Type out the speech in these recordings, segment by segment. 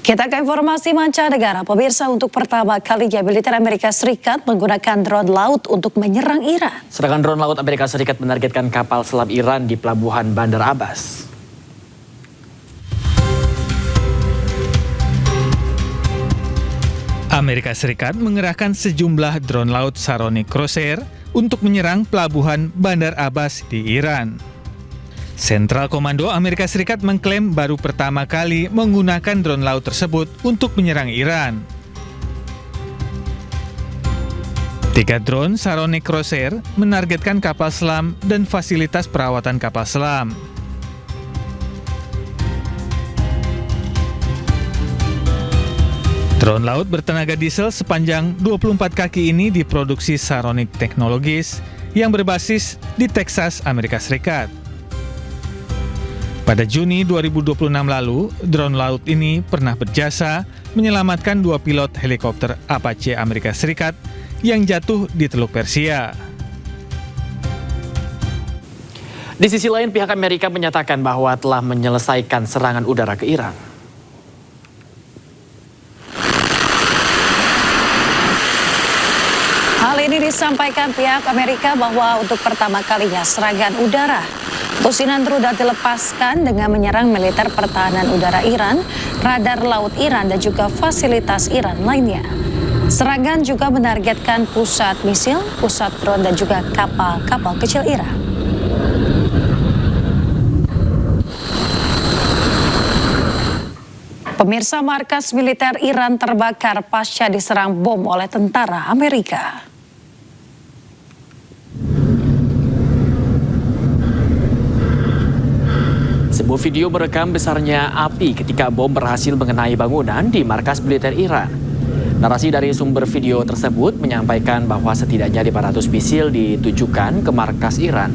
Kita ke informasi mancanegara. Pemirsa, untuk pertama kalinya militer Amerika Serikat menggunakan drone laut untuk menyerang Iran. Serangan drone laut Amerika Serikat menargetkan kapal selam Iran di pelabuhan Bandar Abbas. Amerika Serikat mengerahkan sejumlah drone laut Saronic Crosshair untuk menyerang pelabuhan Bandar Abbas di Iran. Sentral Komando Amerika Serikat mengklaim baru pertama kali menggunakan drone laut tersebut untuk menyerang Iran. 3 drone Saronic Crosshair menargetkan kapal selam dan fasilitas perawatan kapal selam. Drone laut bertenaga diesel sepanjang 24 kaki ini diproduksi Saronic Technologies yang berbasis di Texas, Amerika Serikat. Pada Juni 2026 lalu, drone laut ini pernah berjasa menyelamatkan 2 pilot helikopter Apache Amerika Serikat yang jatuh di Teluk Persia. Di sisi lain, pihak Amerika menyatakan bahwa telah menyelesaikan serangan udara ke Iran. Hal ini disampaikan pihak Amerika bahwa untuk pertama kalinya serangan udara Lusinan rudal dilepaskan dengan menyerang militer pertahanan udara Iran, radar laut Iran, dan juga fasilitas Iran lainnya. Serangan juga menargetkan pusat misil, pusat drone, dan juga kapal-kapal kecil Iran. Pemirsa, markas militer Iran terbakar pasca diserang bom oleh tentara Amerika. Sebuah video merekam besarnya api ketika bom berhasil mengenai bangunan di markas militer Iran. Narasi dari sumber video tersebut menyampaikan bahwa setidaknya 500 misil ditujukan ke markas Iran.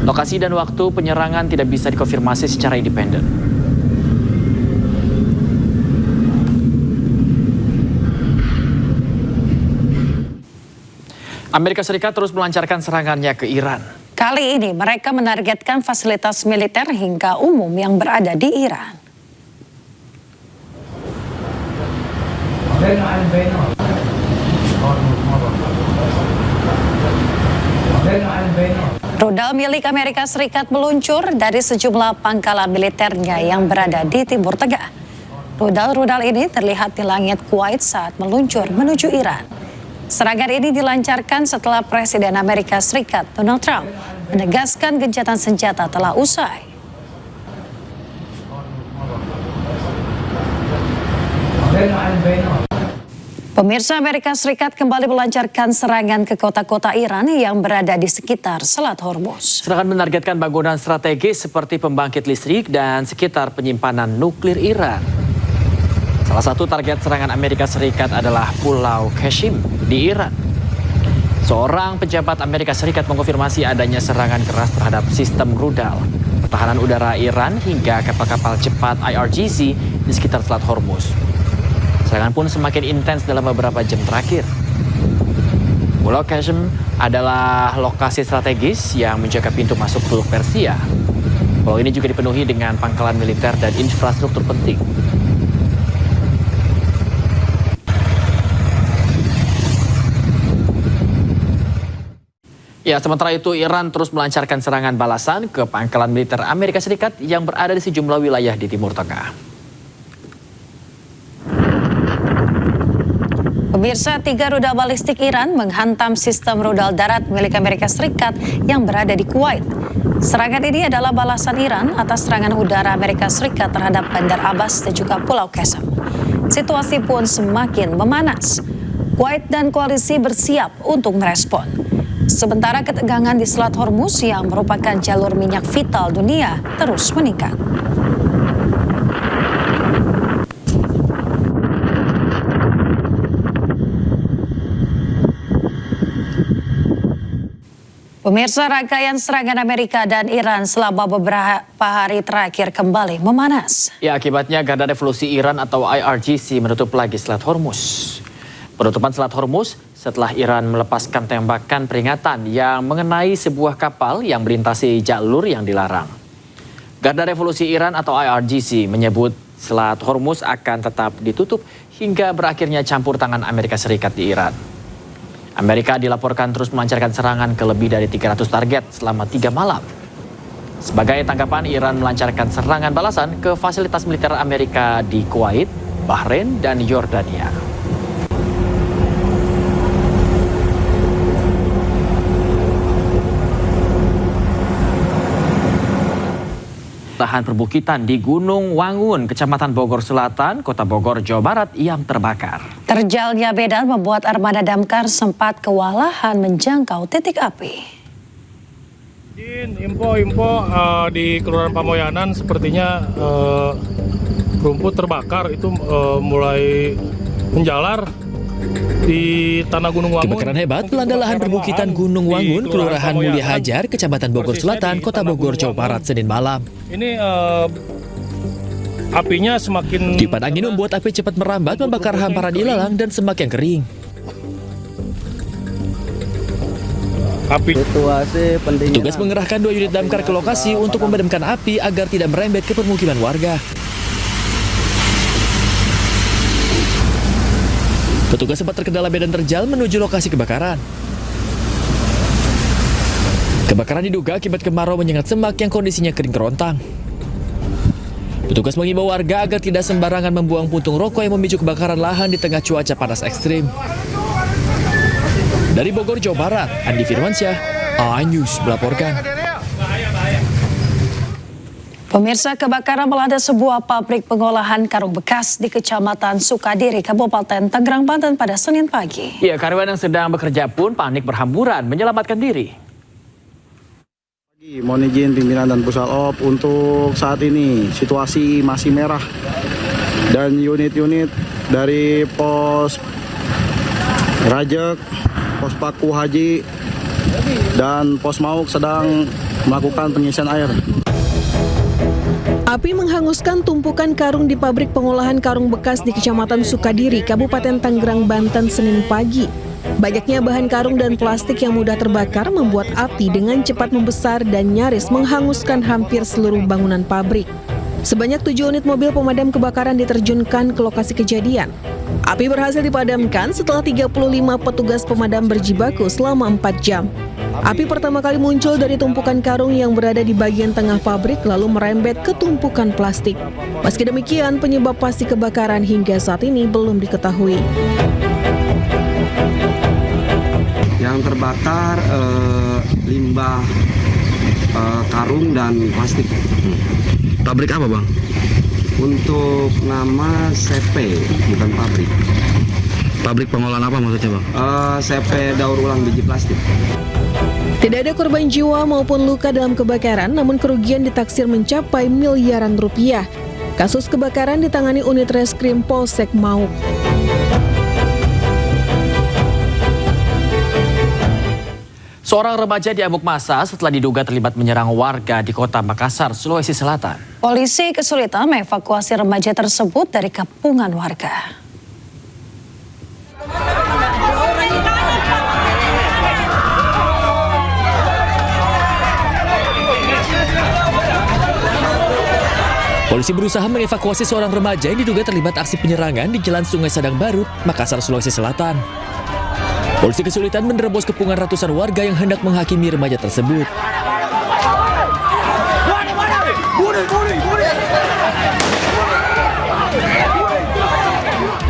Lokasi dan waktu penyerangan tidak bisa dikonfirmasi secara independen. Amerika Serikat terus melancarkan serangannya ke Iran. Kali ini mereka menargetkan fasilitas militer hingga umum yang berada di Iran. Rudal milik Amerika Serikat meluncur dari sejumlah pangkalan militernya yang berada di Timur Tengah. Rudal-rudal ini terlihat di langit Kuwait saat meluncur menuju Iran. Serangan ini dilancarkan setelah Presiden Amerika Serikat Donald Trump menegaskan gencatan senjata telah usai. Pemirsa, Amerika Serikat kembali melancarkan serangan ke kota-kota Iran yang berada di sekitar Selat Hormuz. Serangan menargetkan bangunan strategis seperti pembangkit listrik dan sekitar penyimpanan nuklir Iran. Salah satu target serangan Amerika Serikat adalah Pulau Qassim di Iran. Seorang pejabat Amerika Serikat mengkonfirmasi adanya serangan keras terhadap sistem rudal, pertahanan udara Iran hingga kapal-kapal cepat IRGC di sekitar Selat Hormuz. Serangan pun semakin intens dalam beberapa jam terakhir. Pulau Qassim adalah lokasi strategis yang menjaga pintu masuk Teluk Persia. Pulau ini juga dipenuhi dengan pangkalan militer dan infrastruktur penting. Ya, sementara itu Iran terus melancarkan serangan balasan ke pangkalan militer Amerika Serikat yang berada di sejumlah wilayah di Timur Tengah. Pemirsa, 3 rudal balistik Iran menghantam sistem rudal darat milik Amerika Serikat yang berada di Kuwait. Serangan ini adalah balasan Iran atas serangan udara Amerika Serikat terhadap Bandar Abbas dan juga Pulau Qassim. Situasi pun semakin memanas. Kuwait dan koalisi bersiap untuk merespon. Sementara ketegangan di Selat Hormuz yang merupakan jalur minyak vital dunia terus meningkat. Pemirsa, rangkaian serangan Amerika dan Iran selama beberapa hari terakhir kembali memanas. Ya, akibatnya Garda Revolusi Iran atau IRGC menutup lagi Selat Hormuz. Penutupan Selat Hormuz setelah Iran melepaskan tembakan peringatan yang mengenai sebuah kapal yang melintasi jalur yang dilarang. Garda Revolusi Iran atau IRGC menyebut Selat Hormuz akan tetap ditutup hingga berakhirnya campur tangan Amerika Serikat di Iran. Amerika dilaporkan terus melancarkan serangan ke lebih dari 300 target selama 3 malam. Sebagai tanggapan, Iran melancarkan serangan balasan ke fasilitas militer Amerika di Kuwait, Bahrain, dan Yordania. Lahan perbukitan di Gunung Wangun, Kecamatan Bogor Selatan, Kota Bogor, Jawa Barat yang terbakar. Terjalnya medan membuat armada damkar sempat kewalahan menjangkau titik api. Info di Kelurahan Pamoyanan sepertinya rumput terbakar itu mulai menjalar di tanah Gunung Wangun. Kebakaran hebat melanda lahan perbukitan Gunung Wangun, Kelurahan Mulia Hajar, Kecamatan Bogor Selatan, Kota Bogor, Jawa Barat, Senin malam. Ini apinya semakin... Tiupan angin membuat api cepat merambat, membakar hamparan ilalang dan semak yang kering. Petugas mengerahkan 2 unit damkar ke lokasi untuk memadamkan api agar tidak merembet ke permukiman warga. Petugas sempat terkendala medan terjal menuju lokasi kebakaran. Kebakaran diduga akibat kemarau menyengat semak yang kondisinya kering kerontang. Petugas mengimbau warga agar tidak sembarangan membuang puntung rokok yang memicu kebakaran lahan di tengah cuaca panas ekstrim. Dari Bogor, Jawa Barat, Andi Firmansyah, iNews melaporkan. Pemirsa, kebakaran melanda sebuah pabrik pengolahan karung bekas di Kecamatan Sukadiri, Kabupaten Tangerang, Banten pada Senin pagi. Ya, karyawan yang sedang bekerja pun panik berhamburan menyelamatkan diri. Mohon izin pimpinan dan Pusalop, untuk saat ini situasi masih merah dan unit-unit dari Pos Rajek, Pos Paku Haji, dan Pos Mauk sedang melakukan pengisian air. Api menghanguskan tumpukan karung di pabrik pengolahan karung bekas di Kecamatan Sukadiri, Kabupaten Tangerang, Banten, Senin pagi. Banyaknya bahan karung dan plastik yang mudah terbakar membuat api dengan cepat membesar dan nyaris menghanguskan hampir seluruh bangunan pabrik. Sebanyak 7 unit mobil pemadam kebakaran diterjunkan ke lokasi kejadian. Api berhasil dipadamkan setelah 35 petugas pemadam berjibaku selama 4 jam. Api pertama kali muncul dari tumpukan karung yang berada di bagian tengah pabrik lalu merembet ke tumpukan plastik. Meski demikian, penyebab pasti kebakaran hingga saat ini belum diketahui. Yang terbakar limbah karung dan plastik. Pabrik apa, Bang? Untuk nama CP, bukan pabrik. Pabrik pengolahan apa maksudnya, Bang? CP daur ulang biji plastik. Tidak ada korban jiwa maupun luka dalam kebakaran, namun kerugian ditaksir mencapai miliaran rupiah. Kasus kebakaran ditangani unit reskrim Polsek Mauk. Seorang remaja diamuk massa setelah diduga terlibat menyerang warga di Kota Makassar, Sulawesi Selatan. Polisi kesulitan mengevakuasi remaja tersebut dari kepungan warga. Polisi berusaha mengevakuasi seorang remaja yang diduga terlibat aksi penyerangan di Jalan Sungai Sadang Baru, Makassar, Sulawesi Selatan. Polisi kesulitan menerobos kepungan ratusan warga yang hendak menghakimi remaja tersebut.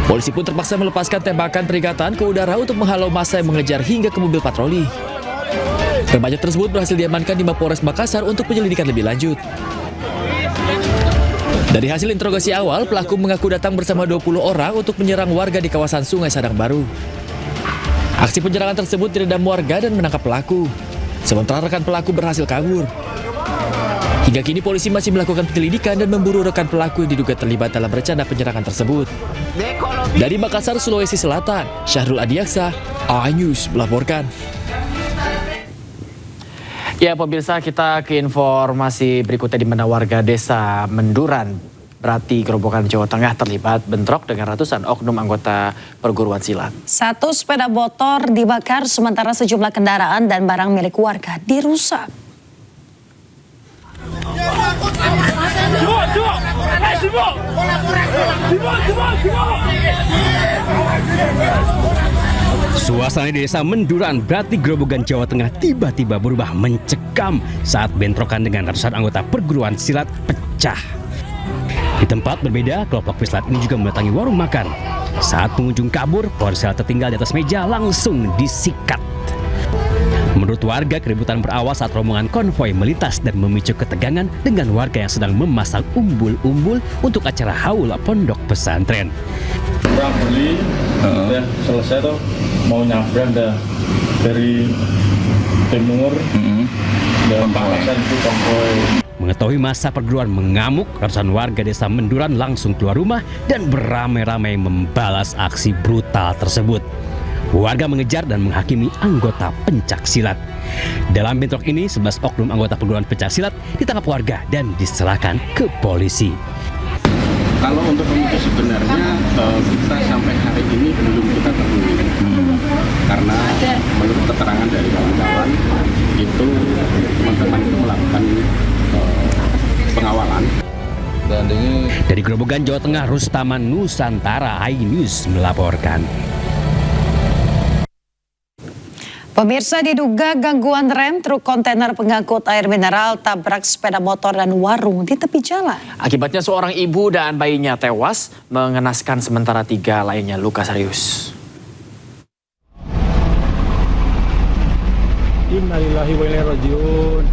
Polisi pun terpaksa melepaskan tembakan peringatan ke udara untuk menghalau massa yang mengejar hingga ke mobil patroli. Remaja tersebut berhasil diamankan di Mapolres Makassar untuk penyelidikan lebih lanjut. Dari hasil interogasi awal, pelaku mengaku datang bersama 20 orang untuk menyerang warga di kawasan Sungai Sadang Baru. Aksi penyerangan tersebut diredam warga dan menangkap pelaku. Sementara rekan pelaku berhasil kabur. Hingga kini polisi masih melakukan penyelidikan dan memburu rekan pelaku yang diduga terlibat dalam rencana penyerangan tersebut. Dari Makassar, Sulawesi Selatan, Syahrul Adiaksa, iNews melaporkan. Ya pemirsa, kita ke informasi berikutnya di mana warga desa Menduran, Berarti Gerobokan Jawa Tengah terlibat bentrok dengan ratusan oknum anggota perguruan silat. 1 sepeda motor dibakar sementara sejumlah kendaraan dan barang milik warga dirusak. Suasana di desa Menduran, Brati, Grobogan, Jawa Tengah tiba-tiba berubah mencekam saat bentrokan dengan ratusan anggota perguruan silat pecah. Di tempat berbeda, kelompok pesilat ini juga mendatangi warung makan. Saat pengunjung kabur, ponsel tertinggal di atas meja langsung disikat. Menurut warga, keributan berawal saat rombongan konvoi melintas dan memicu ketegangan dengan warga yang sedang memasang umbul-umbul untuk acara haul pondok pesantren. Orang beli, udah selesai tuh mau nyabrang dah dari timur dan Pangkasan itu konvoi. Mengetahui masa perguruan mengamuk, ratusan warga desa Menduran langsung keluar rumah dan beramai-ramai membalas aksi brutal tersebut. Warga mengejar dan menghakimi anggota pencak silat. Dalam bentrok ini, 11 oknum anggota perguruan pencak silat ditangkap warga dan diserahkan ke polisi. Kalau untuk pemicu sebenarnya kita sampai hari ini belum kita temui. Karena menurut keterangan dari kawan-kawan itu teman-teman itu melakukan pengawalan. Dari Grobogan, Jawa Tengah, Rustaman Nusantara, iNews melaporkan. Pemirsa, diduga gangguan rem, truk kontainer pengangkut air mineral tabrak sepeda motor dan warung di tepi jalan. Akibatnya seorang ibu dan bayinya tewas, mengenaskan sementara 3 lainnya luka serius. Innalillahi wa inna ilaihi raji'un.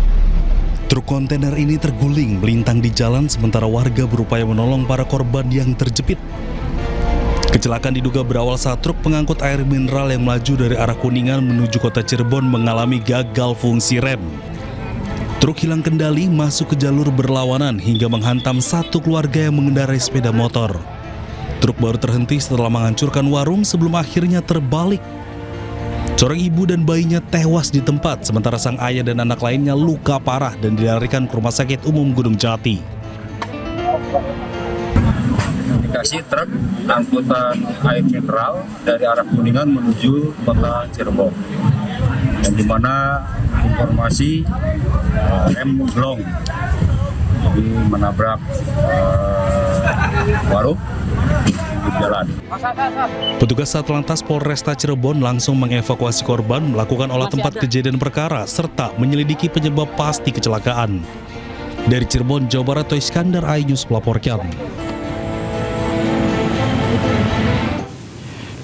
Truk kontainer ini terguling melintang di jalan sementara warga berupaya menolong para korban yang terjepit. Kecelakaan diduga berawal saat truk pengangkut air mineral yang melaju dari arah Kuningan menuju kota Cirebon mengalami gagal fungsi rem. Truk hilang kendali masuk ke jalur berlawanan hingga menghantam satu keluarga yang mengendarai sepeda motor. Truk baru terhenti setelah menghancurkan warung sebelum akhirnya terbalik. Seorang ibu dan bayinya tewas di tempat, sementara sang ayah dan anak lainnya luka parah dan dilarikan ke Rumah Sakit Umum Gunung Jati. Indikasi truk angkutan air mineral dari arah Kuningan menuju kota Cirebon, dan di mana informasi rem blong, jadi menabrak warung di jalan. Petugas Satlantas Polresta Cirebon langsung mengevakuasi korban, melakukan olah tempat kejadian perkara, serta menyelidiki penyebab pasti kecelakaan. Dari Cirebon, Jawa Barat, Toy Iskandar, iNews melaporkan.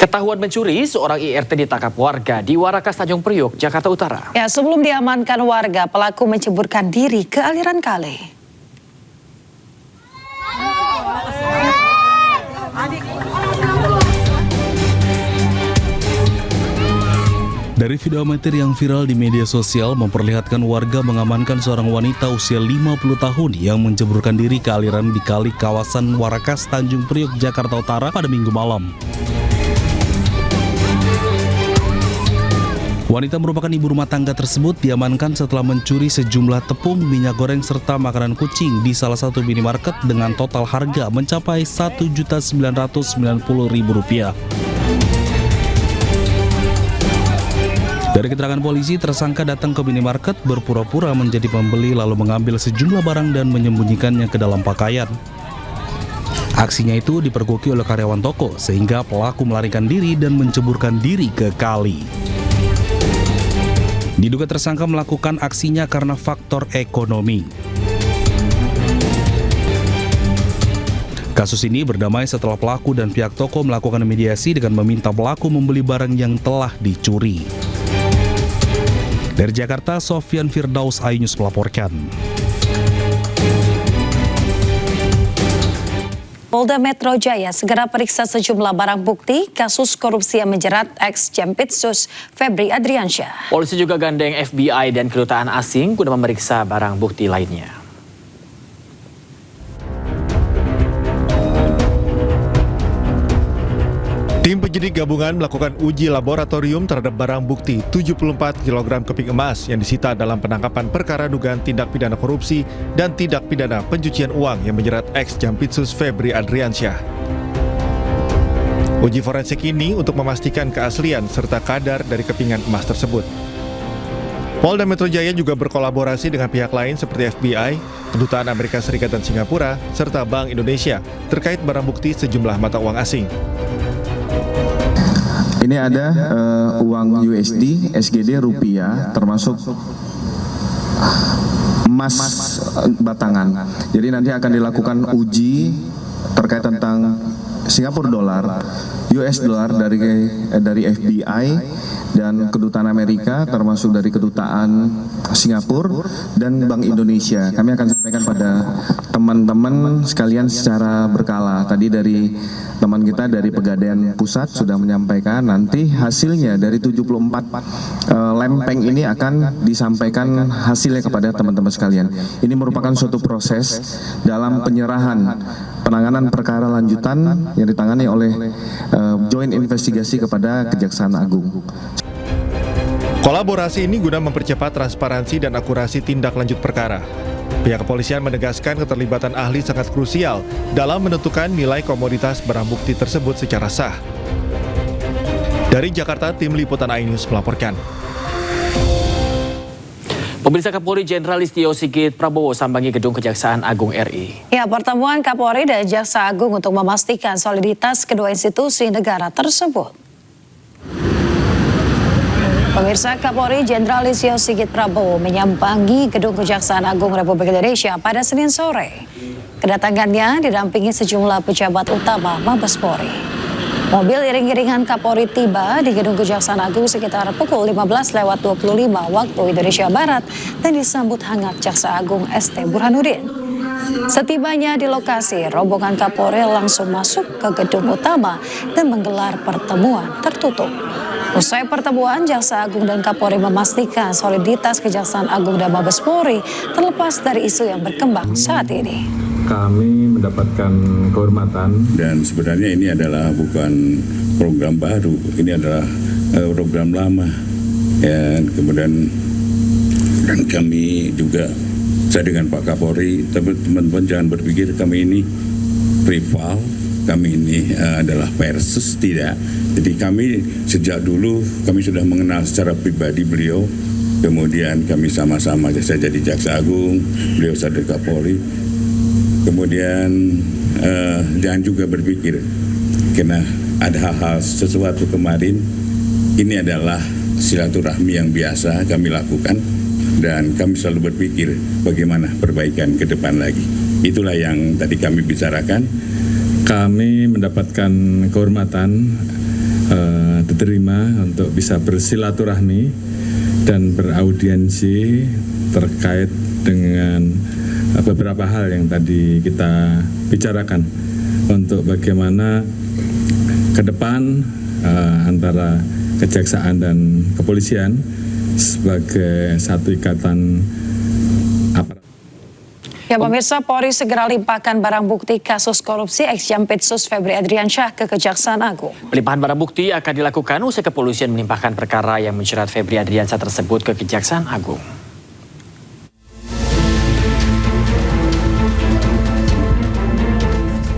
Ketahuan mencuri, seorang IRT ditangkap warga di Warakas, Tanjung Priok, Jakarta Utara. Ya, sebelum diamankan warga, pelaku menceburkan diri ke aliran kali. Dari video amatir yang viral di media sosial memperlihatkan warga mengamankan seorang wanita usia 50 tahun yang menceburkan diri ke aliran di kali kawasan Warakas, Tanjung Priok, Jakarta Utara pada Minggu malam. Wanita merupakan ibu rumah tangga tersebut diamankan setelah mencuri sejumlah tepung, minyak goreng, serta makanan kucing di salah satu minimarket dengan total harga mencapai Rp1.990.000. Dari keterangan polisi, tersangka datang ke minimarket berpura-pura menjadi pembeli lalu mengambil sejumlah barang dan menyembunyikannya ke dalam pakaian. Aksinya itu dipergoki oleh karyawan toko sehingga pelaku melarikan diri dan menceburkan diri ke kali. Diduga tersangka melakukan aksinya karena faktor ekonomi. Kasus ini berdamai setelah pelaku dan pihak toko melakukan mediasi dengan meminta pelaku membeli barang yang telah dicuri. Dari Jakarta, Sofyan Firdaus, iNews melaporkan. Polda Metro Jaya segera periksa sejumlah barang bukti kasus korupsi yang menjerat ex-Jampitsus Febri Adriansyah. Polisi juga gandeng FBI dan kedutaan asing guna memeriksa barang bukti lainnya. Tim penyidik gabungan melakukan uji laboratorium terhadap barang bukti 74 kg keping emas yang disita dalam penangkapan perkara dugaan tindak pidana korupsi dan tindak pidana pencucian uang yang menjerat ex-Jampitsus Febri Adriansyah. Uji forensik ini untuk memastikan keaslian serta kadar dari kepingan emas tersebut. Polda Metro Jaya juga berkolaborasi dengan pihak lain seperti FBI, Kedutaan Amerika Serikat dan Singapura, serta Bank Indonesia terkait barang bukti sejumlah mata uang asing. Ini ada uang USD, SGD, rupiah, termasuk emas batangan. Jadi nanti akan dilakukan uji terkait tentang Singapura dolar, US dolar dari FBI dan Kedutaan Amerika, termasuk dari Kedutaan Singapura dan Bank Indonesia. Kami akan sampaikan pada teman-teman sekalian secara berkala. Tadi dari teman kita dari Pegadaian Pusat sudah menyampaikan, nanti hasilnya dari 74 lempeng ini akan disampaikan hasilnya kepada teman-teman sekalian. Ini merupakan suatu proses dalam penyerahan penanganan perkara lanjutan yang ditangani oleh Joint Investigasi kepada Kejaksaan Agung. Kolaborasi ini guna mempercepat transparansi dan akurasi tindak lanjut perkara. Pihak kepolisian menegaskan keterlibatan ahli sangat krusial dalam menentukan nilai komoditas barang bukti tersebut secara sah. Dari Jakarta, tim Liputan iNews melaporkan. Pemirsa, Kapolri Jenderal Listio Sigit Prabowo sambangi gedung Kejaksaan Agung RI. Ya, pertemuan Kapolri dan Jaksa Agung untuk memastikan soliditas kedua institusi negara tersebut. Pemirsa, Kapolri Jenderal Listio Sigit Prabowo menyambangi gedung Kejaksaan Agung Republik Indonesia pada Senin sore. Kedatangannya didampingi sejumlah pejabat utama Mabes Polri. Mobil iring-iringan Kapolri tiba di gedung Kejaksaan Agung sekitar pukul 15.25 waktu Indonesia Barat dan disambut hangat Jaksa Agung ST Burhanuddin. Setibanya di lokasi, rombongan Kapolri langsung masuk ke gedung utama dan menggelar pertemuan tertutup. Usai pertemuan, Jaksa Agung dan Kapolri memastikan soliditas Kejaksaan Agung dan Mabes Polri terlepas dari isu yang berkembang saat ini. Kami mendapatkan kehormatan, dan sebenarnya ini adalah bukan program baru, ini adalah program lama. Ya, kemudian dan kami juga, saya dengan Pak Kapolri, tapi teman-teman jangan berpikir kami ini rival, kami ini adalah versus, tidak. Jadi kami sejak dulu kami sudah mengenal secara pribadi beliau. Kemudian kami sama-sama, saya jadi Jaksa Agung, beliau jadi Kapolri. Kemudian jangan juga berpikir karena ada hal-hal sesuatu kemarin, ini adalah silaturahmi yang biasa kami lakukan dan kami selalu berpikir bagaimana perbaikan ke depan lagi. Itulah yang tadi kami bicarakan. Kami mendapatkan kehormatan diterima untuk bisa bersilaturahmi dan beraudiensi terkait dengan beberapa hal yang tadi kita bicarakan untuk bagaimana ke depan antara kejaksaan dan kepolisian sebagai satu ikatan aparat. Ya, pemirsa, Polri segera limpahkan barang bukti kasus korupsi ex-Jampitsus Febri Adriansyah ke Kejaksaan Agung. Pelimpahan barang bukti akan dilakukan usai kepolisian melimpahkan perkara yang menjerat Febri Adriansyah tersebut ke Kejaksaan Agung.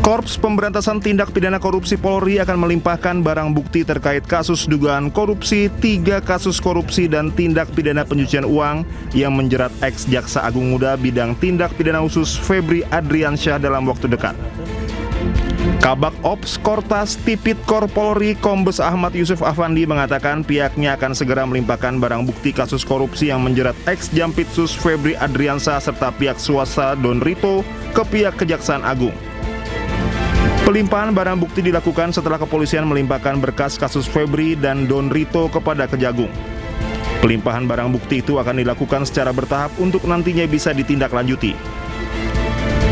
Korps Pemberantasan Tindak Pidana Korupsi Polri akan melimpahkan barang bukti terkait kasus dugaan korupsi, 3 kasus korupsi dan tindak pidana pencucian uang yang menjerat ex-Jaksa Agung Muda bidang tindak pidana khusus Febri Adriansyah dalam waktu dekat. Kabak Ops Kortas Tipikor Polri Kombes Ahmad Yusuf Afandi mengatakan pihaknya akan segera melimpahkan barang bukti kasus korupsi yang menjerat ex-Jampitsus Febri Adriansyah serta pihak swasta Don Rito ke pihak Kejaksaan Agung. Pelimpahan barang bukti dilakukan setelah kepolisian melimpahkan berkas kasus Febri dan Don Rito kepada Kejagung. Pelimpahan barang bukti itu akan dilakukan secara bertahap untuk nantinya bisa ditindaklanjuti.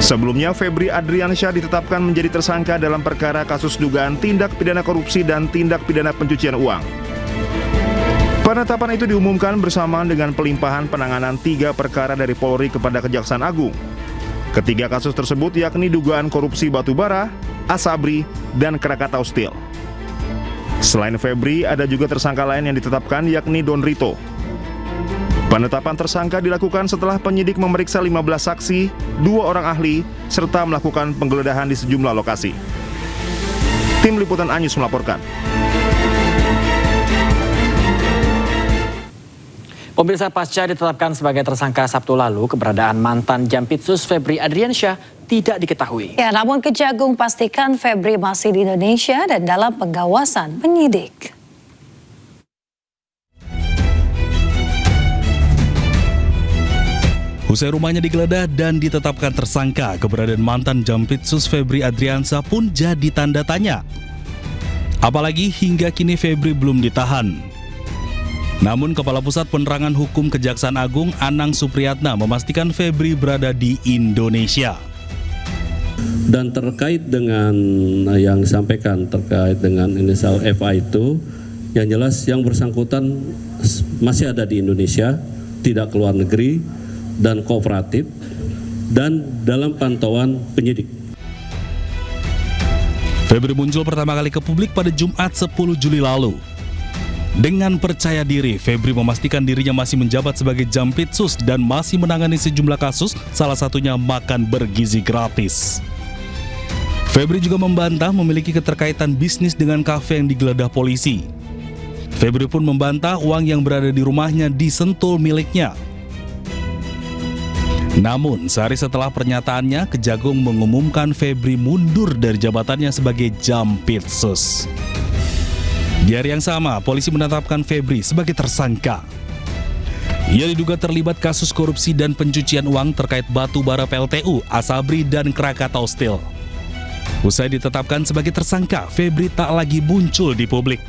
Sebelumnya, Febri Adriansyah ditetapkan menjadi tersangka dalam perkara kasus dugaan tindak pidana korupsi dan tindak pidana pencucian uang. Penetapan itu diumumkan bersamaan dengan pelimpahan penanganan 3 perkara dari Polri kepada Kejaksaan Agung. Ketiga kasus tersebut yakni dugaan korupsi batubara, Asabri, dan Krakatau Steel. Selain Febri, ada juga tersangka lain yang ditetapkan yakni Don Rito. Penetapan tersangka dilakukan setelah penyidik memeriksa 15 saksi, 2 orang ahli, serta melakukan penggeledahan di sejumlah lokasi. Tim Liputan iNews melaporkan. Pemirsa, pasca ditetapkan sebagai tersangka Sabtu lalu, keberadaan mantan Jampitsus Febri Adriansyah tidak diketahui. Ya, namun Kejagung pastikan Febri masih di Indonesia dan dalam pengawasan penyidik. Usai rumahnya digeledah dan ditetapkan tersangka, keberadaan mantan Jampitsus Febri Adriansyah pun jadi tanda tanya. Apalagi hingga kini Febri belum ditahan. Namun Kepala Pusat Penerangan Hukum Kejaksaan Agung Anang Supriyatna memastikan Febri berada di Indonesia. Dan terkait dengan yang disampaikan terkait dengan inisial FA itu, yang jelas yang bersangkutan masih ada di Indonesia, tidak keluar negeri, dan kooperatif, dan dalam pantauan penyidik. Febri muncul pertama kali ke publik pada Jumat 10 Juli lalu. Dengan percaya diri, Febri memastikan dirinya masih menjabat sebagai Jampitsus dan masih menangani sejumlah kasus, salah satunya makan bergizi gratis. Febri juga membantah memiliki keterkaitan bisnis dengan kafe yang digeledah polisi. Febri pun membantah uang yang berada di rumahnya disentul miliknya. Namun, sehari setelah pernyataannya, Kejagung mengumumkan Febri mundur dari jabatannya sebagai Jampitsus. Di hari yang sama, polisi menetapkan Febri sebagai tersangka. Ia diduga terlibat kasus korupsi dan pencucian uang terkait batu bara PLTU, Asabri, dan Krakatau Steel. Usai ditetapkan sebagai tersangka, Febri tak lagi muncul di publik.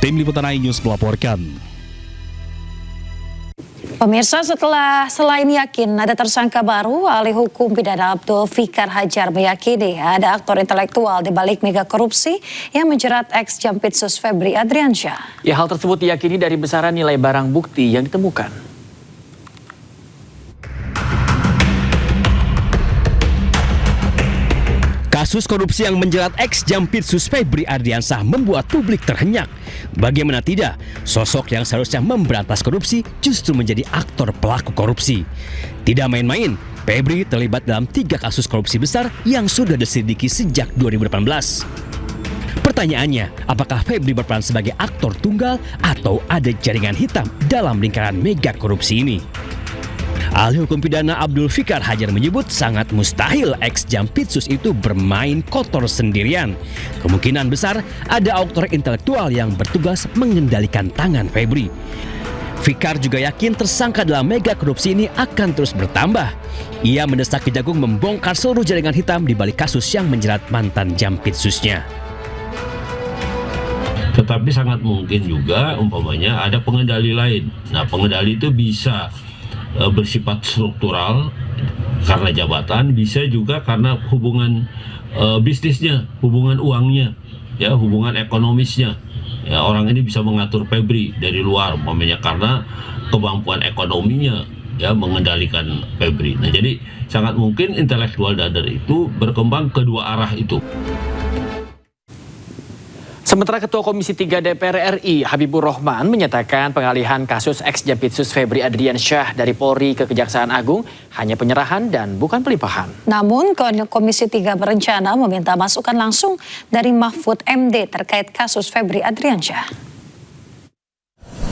Tim Liputan iNews melaporkan. Pemirsa, selain yakin ada tersangka baru, ahli hukum pidana Abdul Fikar Hajar meyakini ada aktor intelektual di balik mega korupsi yang menjerat ex-Jampitsus Febri Adriansyah. Ya, hal tersebut diyakini dari besaran nilai barang bukti yang ditemukan. Kasus korupsi yang menjerat ex-Jampitsus Febri Adriansyah membuat publik terhenyak. Bagaimana tidak, sosok yang seharusnya memberantas korupsi justru menjadi aktor pelaku korupsi. Tidak main-main, Febri terlibat dalam 3 kasus korupsi besar yang sudah diselidiki sejak 2018. Pertanyaannya, apakah Febri berperan sebagai aktor tunggal atau ada jaringan hitam dalam lingkaran mega korupsi ini? Ahli hukum pidana Abdul Fikar Hajar menyebut sangat mustahil ex-Jampitsus itu bermain kotor sendirian. Kemungkinan besar ada aktor intelektual yang bertugas mengendalikan tangan Febri. Fikar juga yakin tersangka dalam mega korupsi ini akan terus bertambah. Ia mendesak Kejagung membongkar seluruh jaringan hitam di balik kasus yang menjerat mantan Jampitsusnya. Tetapi sangat mungkin juga umpamanya ada pengendali lain. Nah, pengendali itu bisa bersifat struktural karena jabatan, bisa juga karena hubungan bisnisnya, hubungan uangnya, ya, hubungan ekonomisnya. Ya, orang ini bisa mengatur Febri dari luar umpamanya karena kemampuan ekonominya, ya, mengendalikan Febri. Nah, jadi sangat mungkin intelektual dadar itu berkembang kedua arah itu. Sementara Ketua Komisi 3 DPR RI Habibur Rahman menyatakan pengalihan kasus ex-Jampitsus Febri Adriansyah dari Polri ke Kejaksaan Agung hanya penyerahan dan bukan pelimpahan. Namun Komisi 3 berencana meminta masukan langsung dari Mahfud MD terkait kasus Febri Adriansyah.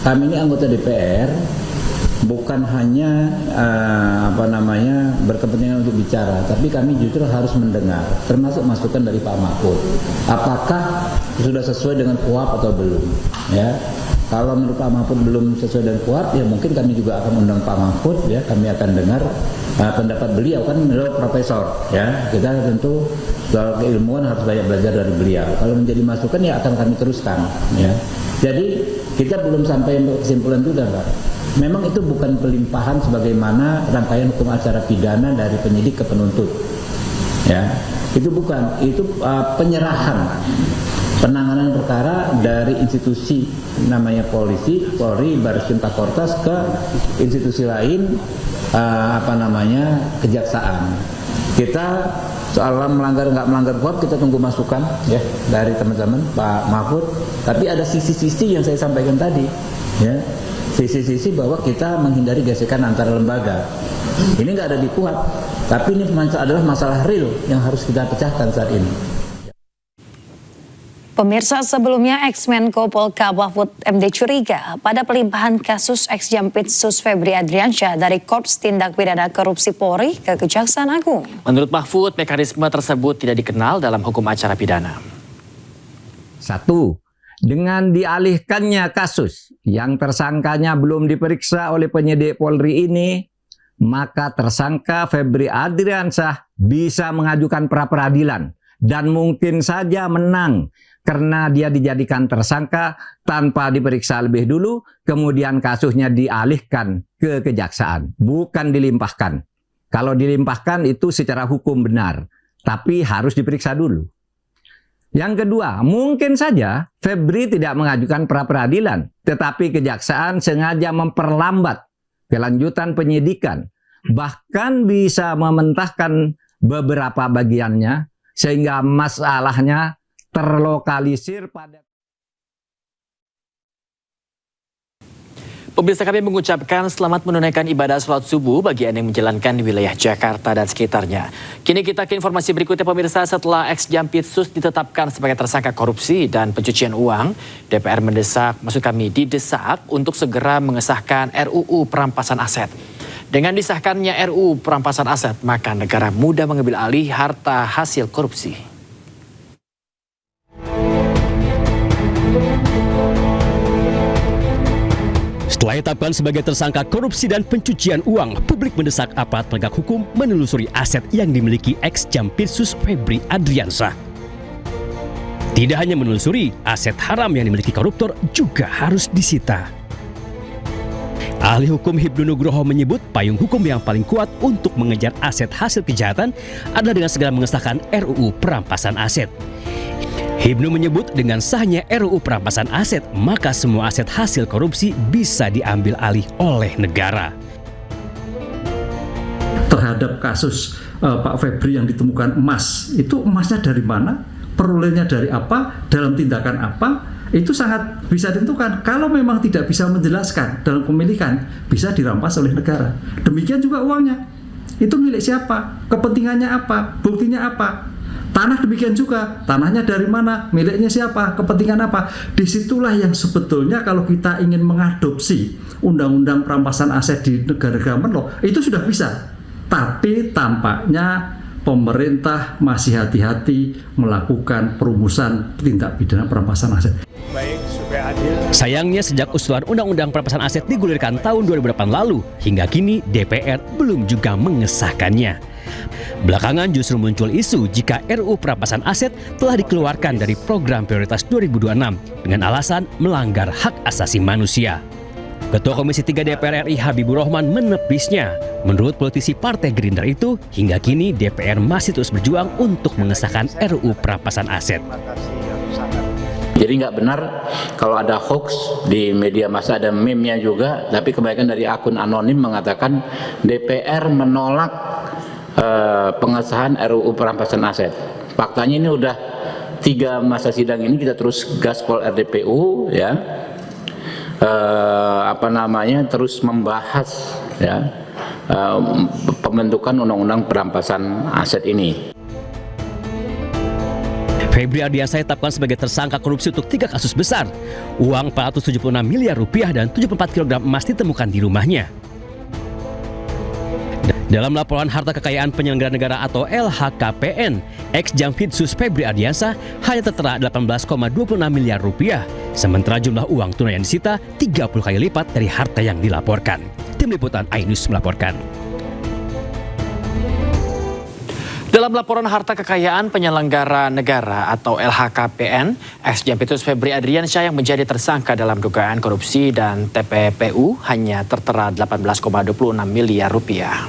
Kami ini anggota DPR bukan hanya berkepentingan untuk bicara, tapi kami justru harus mendengar, termasuk masukan dari Pak Mahfud. Apakah sudah sesuai dengan KUHP atau belum? Ya, kalau menurut Pak Mahfud belum sesuai dengan KUHP, ya mungkin kami juga akan undang Pak Mahfud. Ya, kami akan dengar pendapat beliau, kan beliau profesor. Ya, kita tentu soal keilmuan harus banyak belajar dari beliau. Kalau menjadi masukan ya akan kami teruskan. Ya, jadi kita belum sampai kesimpulan itu, Pak. Memang itu bukan pelimpahan sebagaimana rangkaian hukum acara pidana dari penyidik ke penuntut. Ya, itu bukan, itu penyerahan penanganan perkara dari institusi namanya polisi, Polri, Bareskrim Kortas ke institusi lain, kejaksaan. Kita soal melanggar nggak melanggar KUHP kita tunggu masukan ya dari teman-teman Pak Mahfud. Tapi ada sisi-sisi yang saya sampaikan tadi, ya. Sisi-sisi bahwa kita menghindari gesekan antar lembaga. Ini nggak ada di KUHP, tapi ini adalah masalah real yang harus kita pecahkan saat ini. Pemirsa, sebelumnya ex-Menko Polka Mahfud MD curiga pada pelimpahan kasus ex-Jampitsus Febri Adriansyah dari Korps Tindak Pidana Korupsi Polri ke Kejaksaan Agung. Menurut Mahfud, mekanisme tersebut tidak dikenal dalam hukum acara pidana. 1. Dengan dialihkannya kasus yang tersangkanya belum diperiksa oleh penyidik Polri ini, maka tersangka Febri Adriansyah bisa mengajukan pra-peradilan dan mungkin saja menang karena dia dijadikan tersangka tanpa diperiksa lebih dulu, kemudian kasusnya dialihkan ke kejaksaan, bukan dilimpahkan. Kalau dilimpahkan itu secara hukum benar, tapi harus diperiksa dulu. Yang kedua, mungkin saja Febri tidak mengajukan pra-peradilan, tetapi kejaksaan sengaja memperlambat kelanjutan penyidikan, bahkan bisa mementahkan beberapa bagiannya, sehingga masalahnya terlokalisir pada. Pemirsa, kami mengucapkan selamat menunaikan ibadah sholat subuh bagi Anda yang menjalankan di wilayah Jakarta dan sekitarnya. Kini kita ke informasi berikutnya, pemirsa. Setelah ex-Jampitsus ditetapkan sebagai tersangka korupsi dan pencucian uang, DPR didesak untuk segera mengesahkan RUU perampasan aset. Dengan disahkannya RUU perampasan aset, maka negara mudah mengambil alih harta hasil korupsi. Setelah ditetapkan sebagai tersangka korupsi dan pencucian uang, publik mendesak aparat penegak hukum menelusuri aset yang dimiliki ex-Jampitsus Febri Adriansyah. Tidak hanya menelusuri, aset haram yang dimiliki koruptor juga harus disita. Ahli hukum Hibnu Nugroho menyebut payung hukum yang paling kuat untuk mengejar aset hasil kejahatan adalah dengan segera mengesahkan RUU perampasan aset. Hibnu menyebut dengan sahnya RUU perampasan aset, maka semua aset hasil korupsi bisa diambil alih oleh negara. Terhadap kasus Pak Febri yang ditemukan emas, itu emasnya dari mana? Perolehnya dari apa? Dalam tindakan apa? Itu sangat bisa ditentukan. Kalau memang tidak bisa menjelaskan dalam pemilikan, bisa dirampas oleh negara. Demikian juga uangnya. Itu milik siapa? Kepentingannya apa? Buktinya apa? Tanah demikian juga, tanahnya dari mana, miliknya siapa, kepentingan apa. Disitulah yang sebetulnya kalau kita ingin mengadopsi undang-undang perampasan aset di negara-negara menlo, itu sudah bisa. Tapi tampaknya pemerintah masih hati-hati melakukan perumusan tindak pidana perampasan aset. Sayangnya sejak usulan Undang-Undang Perampasan Aset digulirkan tahun 2008 lalu, hingga kini DPR belum juga mengesahkannya. Belakangan justru muncul isu jika RUU Perampasan Aset telah dikeluarkan dari program prioritas 2026 dengan alasan melanggar hak asasi manusia. Ketua Komisi 3 DPR RI Habibur Rahman menepisnya. Menurut politisi Partai Gerindra itu, hingga kini DPR masih terus berjuang untuk mengesahkan RUU Perampasan Aset. Jadi nggak benar kalau ada hoax di media massa, ada meme-nya juga, tapi kebanyakan dari akun anonim mengatakan DPR menolak pengesahan RUU perampasan aset. Faktanya ini udah 3 masa sidang ini kita terus gaspol RDPU ya, terus membahas ya pembentukan undang-undang perampasan aset ini. Febri Adriansyah ditetapkan sebagai tersangka korupsi untuk 3 kasus besar. Uang 476 miliar rupiah dan 74 kg emas ditemukan di rumahnya. Dalam laporan harta kekayaan penyelenggara negara atau LHKPN, ex-Jampitsus Febri Adriansyah hanya tertera 18,26 miliar rupiah, sementara jumlah uang tunai yang disita 30 kali lipat dari harta yang dilaporkan. Tim Liputan iNews melaporkan. Dalam laporan harta kekayaan penyelenggara negara atau LHKPN, ex-Jampitsus Febri Adriansyah yang menjadi tersangka dalam dugaan korupsi dan TPPU hanya tertera 18,26 miliar rupiah.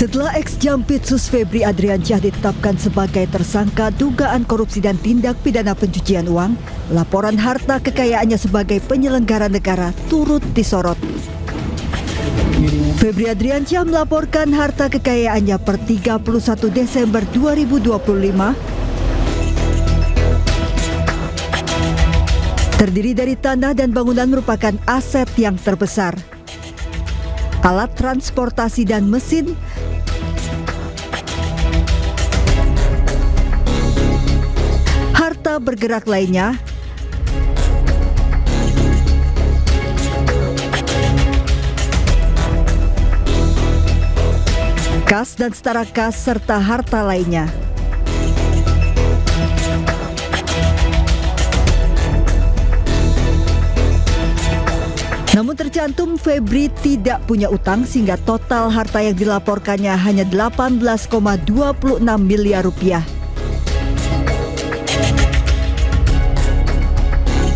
Setelah ex-Jampitsus Febri Adriansyah ditetapkan sebagai tersangka dugaan korupsi dan tindak pidana pencucian uang, laporan harta kekayaannya sebagai penyelenggara negara turut disorot. Febri Adriansyah melaporkan harta kekayaannya per 31 Desember 2025 terdiri dari tanah dan bangunan merupakan aset yang terbesar. alat transportasi dan mesin, harta bergerak lainnya, kas dan setara kas serta harta lainnya. Namun tercantum Febri tidak punya utang sehingga total harta yang dilaporkannya hanya 18,26 miliar rupiah.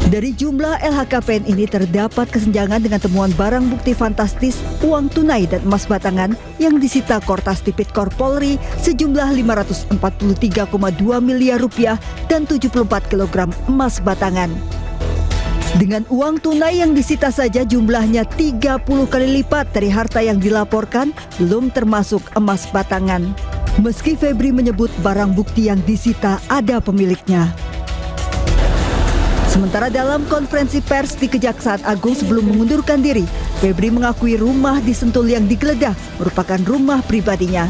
Dari jumlah LHKPN ini terdapat kesenjangan dengan temuan barang bukti fantastis, uang tunai dan emas batangan yang disita Kortas Tipikor Polri sejumlah 543,2 miliar rupiah dan 74 kg emas batangan. Dengan uang tunai yang disita saja jumlahnya 30 kali lipat dari harta yang dilaporkan, belum termasuk emas batangan. Meski Febri menyebut barang bukti yang disita ada pemiliknya. Sementara dalam konferensi pers di Kejaksaan Agung sebelum mengundurkan diri, Febri mengakui rumah di Sentul yang digeledah merupakan rumah pribadinya.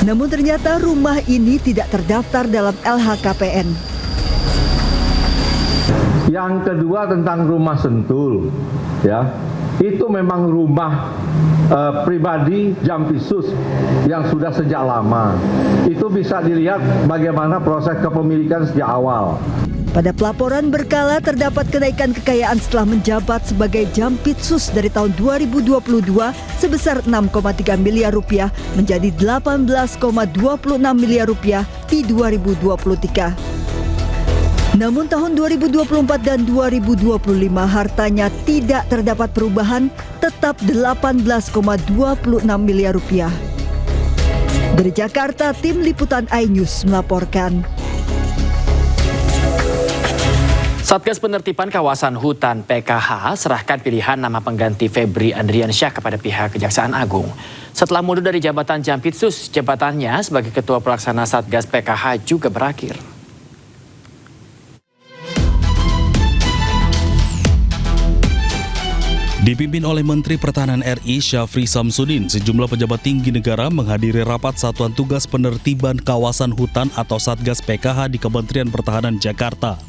Namun ternyata rumah ini tidak terdaftar dalam LHKPN. Yang kedua tentang rumah Sentul, ya, itu memang rumah pribadi Jampisus yang sudah sejak lama. Itu bisa dilihat bagaimana proses kepemilikan sejak awal. Pada pelaporan berkala terdapat kenaikan kekayaan setelah menjabat sebagai Jampitsus dari tahun 2022 sebesar 6,3 miliar rupiah menjadi 18,26 miliar rupiah di 2023. Namun tahun 2024 dan 2025 hartanya tidak terdapat perubahan, tetap 18,26 miliar rupiah. Dari Jakarta, tim liputan iNews melaporkan. Satgas Penertiban Kawasan Hutan PKH serahkan pilihan nama pengganti Febri Adriansyah kepada pihak Kejaksaan Agung. Setelah mundur dari jabatan Jampitsus, jabatannya sebagai Ketua Pelaksana Satgas PKH juga berakhir. Dipimpin oleh Menteri Pertahanan RI Syafri Samsudin, sejumlah pejabat tinggi negara menghadiri rapat Satuan Tugas Penertiban Kawasan Hutan atau Satgas PKH di Kementerian Pertahanan Jakarta.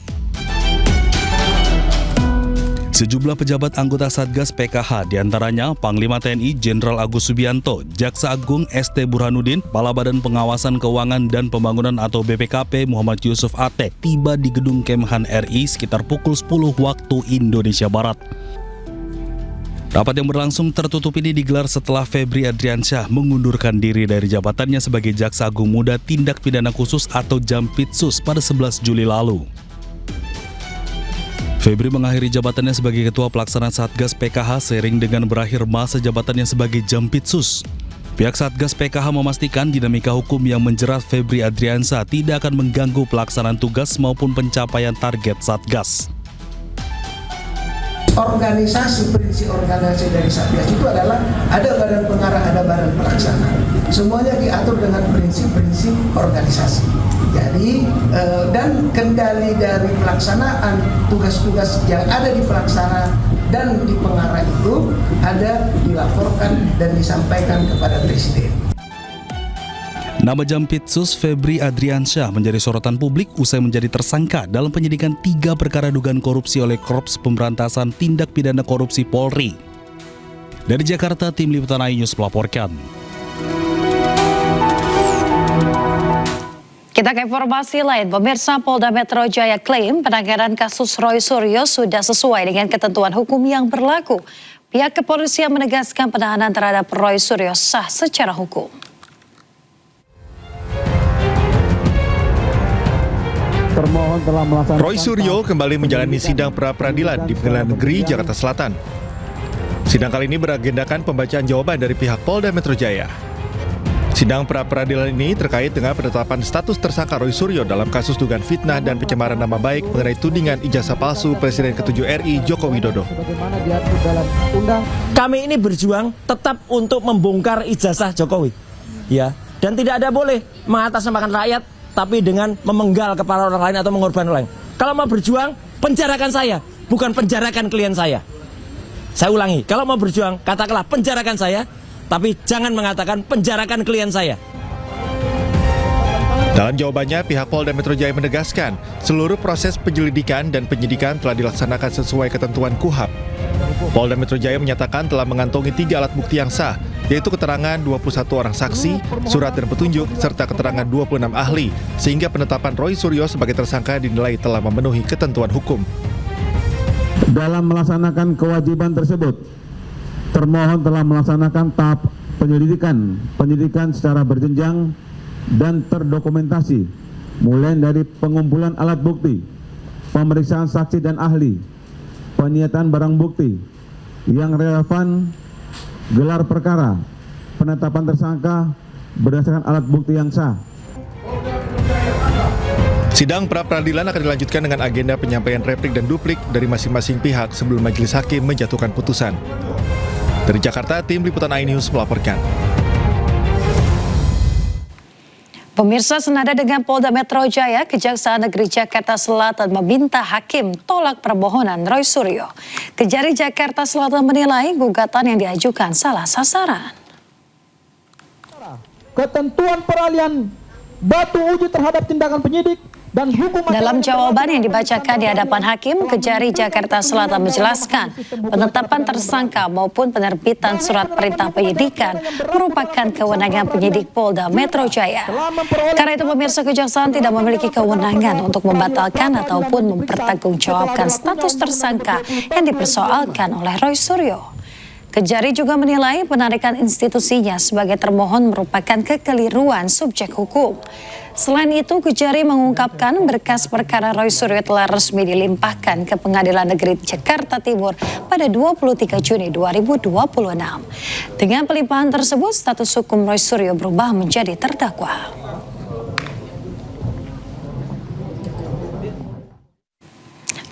Sejumlah pejabat anggota Satgas PKH diantaranya Panglima TNI Jenderal Agus Subianto, Jaksa Agung ST Burhanuddin, Kepala Badan Pengawasan Keuangan dan Pembangunan atau BPKP Muhammad Yusuf Atek tiba di Gedung Kemhan RI sekitar pukul 10 waktu Indonesia Barat. Rapat yang berlangsung tertutup ini digelar setelah Febri Adriansyah mengundurkan diri dari jabatannya sebagai Jaksa Agung Muda Tindak Pidana Khusus atau Jampitsus pada 11 Juli lalu. Febri mengakhiri jabatannya sebagai Ketua Pelaksana Satgas PKH seiring dengan berakhir masa jabatannya sebagai Jampitsus. Pihak Satgas PKH memastikan dinamika hukum yang menjerat Febri Adriansyah tidak akan mengganggu pelaksanaan tugas maupun pencapaian target Satgas. Organisasi, prinsip organisasi dari Satgas itu adalah ada badan pengarah, ada badan pelaksana. Semuanya diatur dengan prinsip-prinsip organisasi. Jadi dan kendali dari pelaksanaan tugas-tugas yang ada di pelaksana dan di pengarah itu ada dilaporkan dan disampaikan kepada Presiden. Nama Jampitsus Febri Adriansyah menjadi sorotan publik usai menjadi tersangka dalam penyidikan 3 perkara dugaan korupsi oleh Korps Pemberantasan Tindak Pidana Korupsi Polri. Dari Jakarta, tim liputan iNews melaporkan. Kita ke informasi lain, pemirsa. Polda Metro Jaya klaim penanganan kasus Roy Suryo sudah sesuai dengan ketentuan hukum yang berlaku. Pihak kepolisian menegaskan penahanan terhadap Roy Suryo sah secara hukum. Roy Suryo kembali menjalani sidang pra-peradilan di Pengadilan Negeri Jakarta Selatan. Sidang kali ini beragendakan pembacaan jawaban dari pihak Polda Metro Jaya. Sidang pra-peradilan ini terkait dengan penetapan status tersangka Roy Suryo dalam kasus dugaan fitnah dan pencemaran nama baik mengenai tudingan ijazah palsu Presiden ke-7 RI Joko Widodo. Kami ini berjuang tetap untuk membongkar ijazah Jokowi, ya, dan tidak ada boleh mengatasnamakan rakyat tapi dengan memenggal kepala orang lain atau mengorbankan orang lain. Kalau mau berjuang, penjarakan saya, bukan penjarakan klien saya. Saya ulangi, kalau mau berjuang, katakanlah penjarakan saya, tapi jangan mengatakan penjarakan klien saya. Dalam jawabannya, pihak Polda Metro Jaya menegaskan seluruh proses penyelidikan dan penyidikan telah dilaksanakan sesuai ketentuan KUHAP. Polda Metro Jaya menyatakan telah mengantongi 3 alat bukti yang sah, yaitu keterangan 21 orang saksi, surat dan petunjuk, serta keterangan 26 ahli, sehingga penetapan Roy Suryo sebagai tersangka dinilai telah memenuhi ketentuan hukum. Dalam melaksanakan kewajiban tersebut, termohon telah melaksanakan tahap penyidikan secara berjenjang dan terdokumentasi, mulai dari pengumpulan alat bukti, pemeriksaan saksi dan ahli, penyitaan barang bukti yang relevan, gelar perkara, penetapan tersangka berdasarkan alat bukti yang sah. Sidang pra-peradilan akan dilanjutkan dengan agenda penyampaian replik dan duplik dari masing-masing pihak sebelum majelis hakim menjatuhkan putusan. Dari Jakarta, tim Liputan iNews melaporkan. Pemirsa, senada dengan Polda Metro Jaya, Kejaksaan Negeri Jakarta Selatan meminta hakim tolak permohonan Roy Suryo. Kejari Jakarta Selatan menilai gugatan yang diajukan salah sasaran. Ketentuan peralihan batu uji terhadap tindakan penyidik dan hukum. Dalam jawaban yang dibacakan di hadapan hakim, Kejari Jakarta Selatan menjelaskan penetapan tersangka maupun penerbitan surat perintah penyidikan merupakan kewenangan penyidik Polda Metro Jaya. Karena itu pemirsa, Kejaksaan tidak memiliki kewenangan untuk membatalkan ataupun mempertanggungjawabkan status tersangka yang dipersoalkan oleh Roy Suryo. Kejari juga menilai penarikan institusinya sebagai termohon merupakan kekeliruan subjek hukum. Selain itu, Kejari mengungkapkan berkas perkara Roy Suryo telah resmi dilimpahkan ke Pengadilan Negeri Jakarta Timur pada 23 Juni 2026. Dengan pelimpahan tersebut, status hukum Roy Suryo berubah menjadi terdakwa.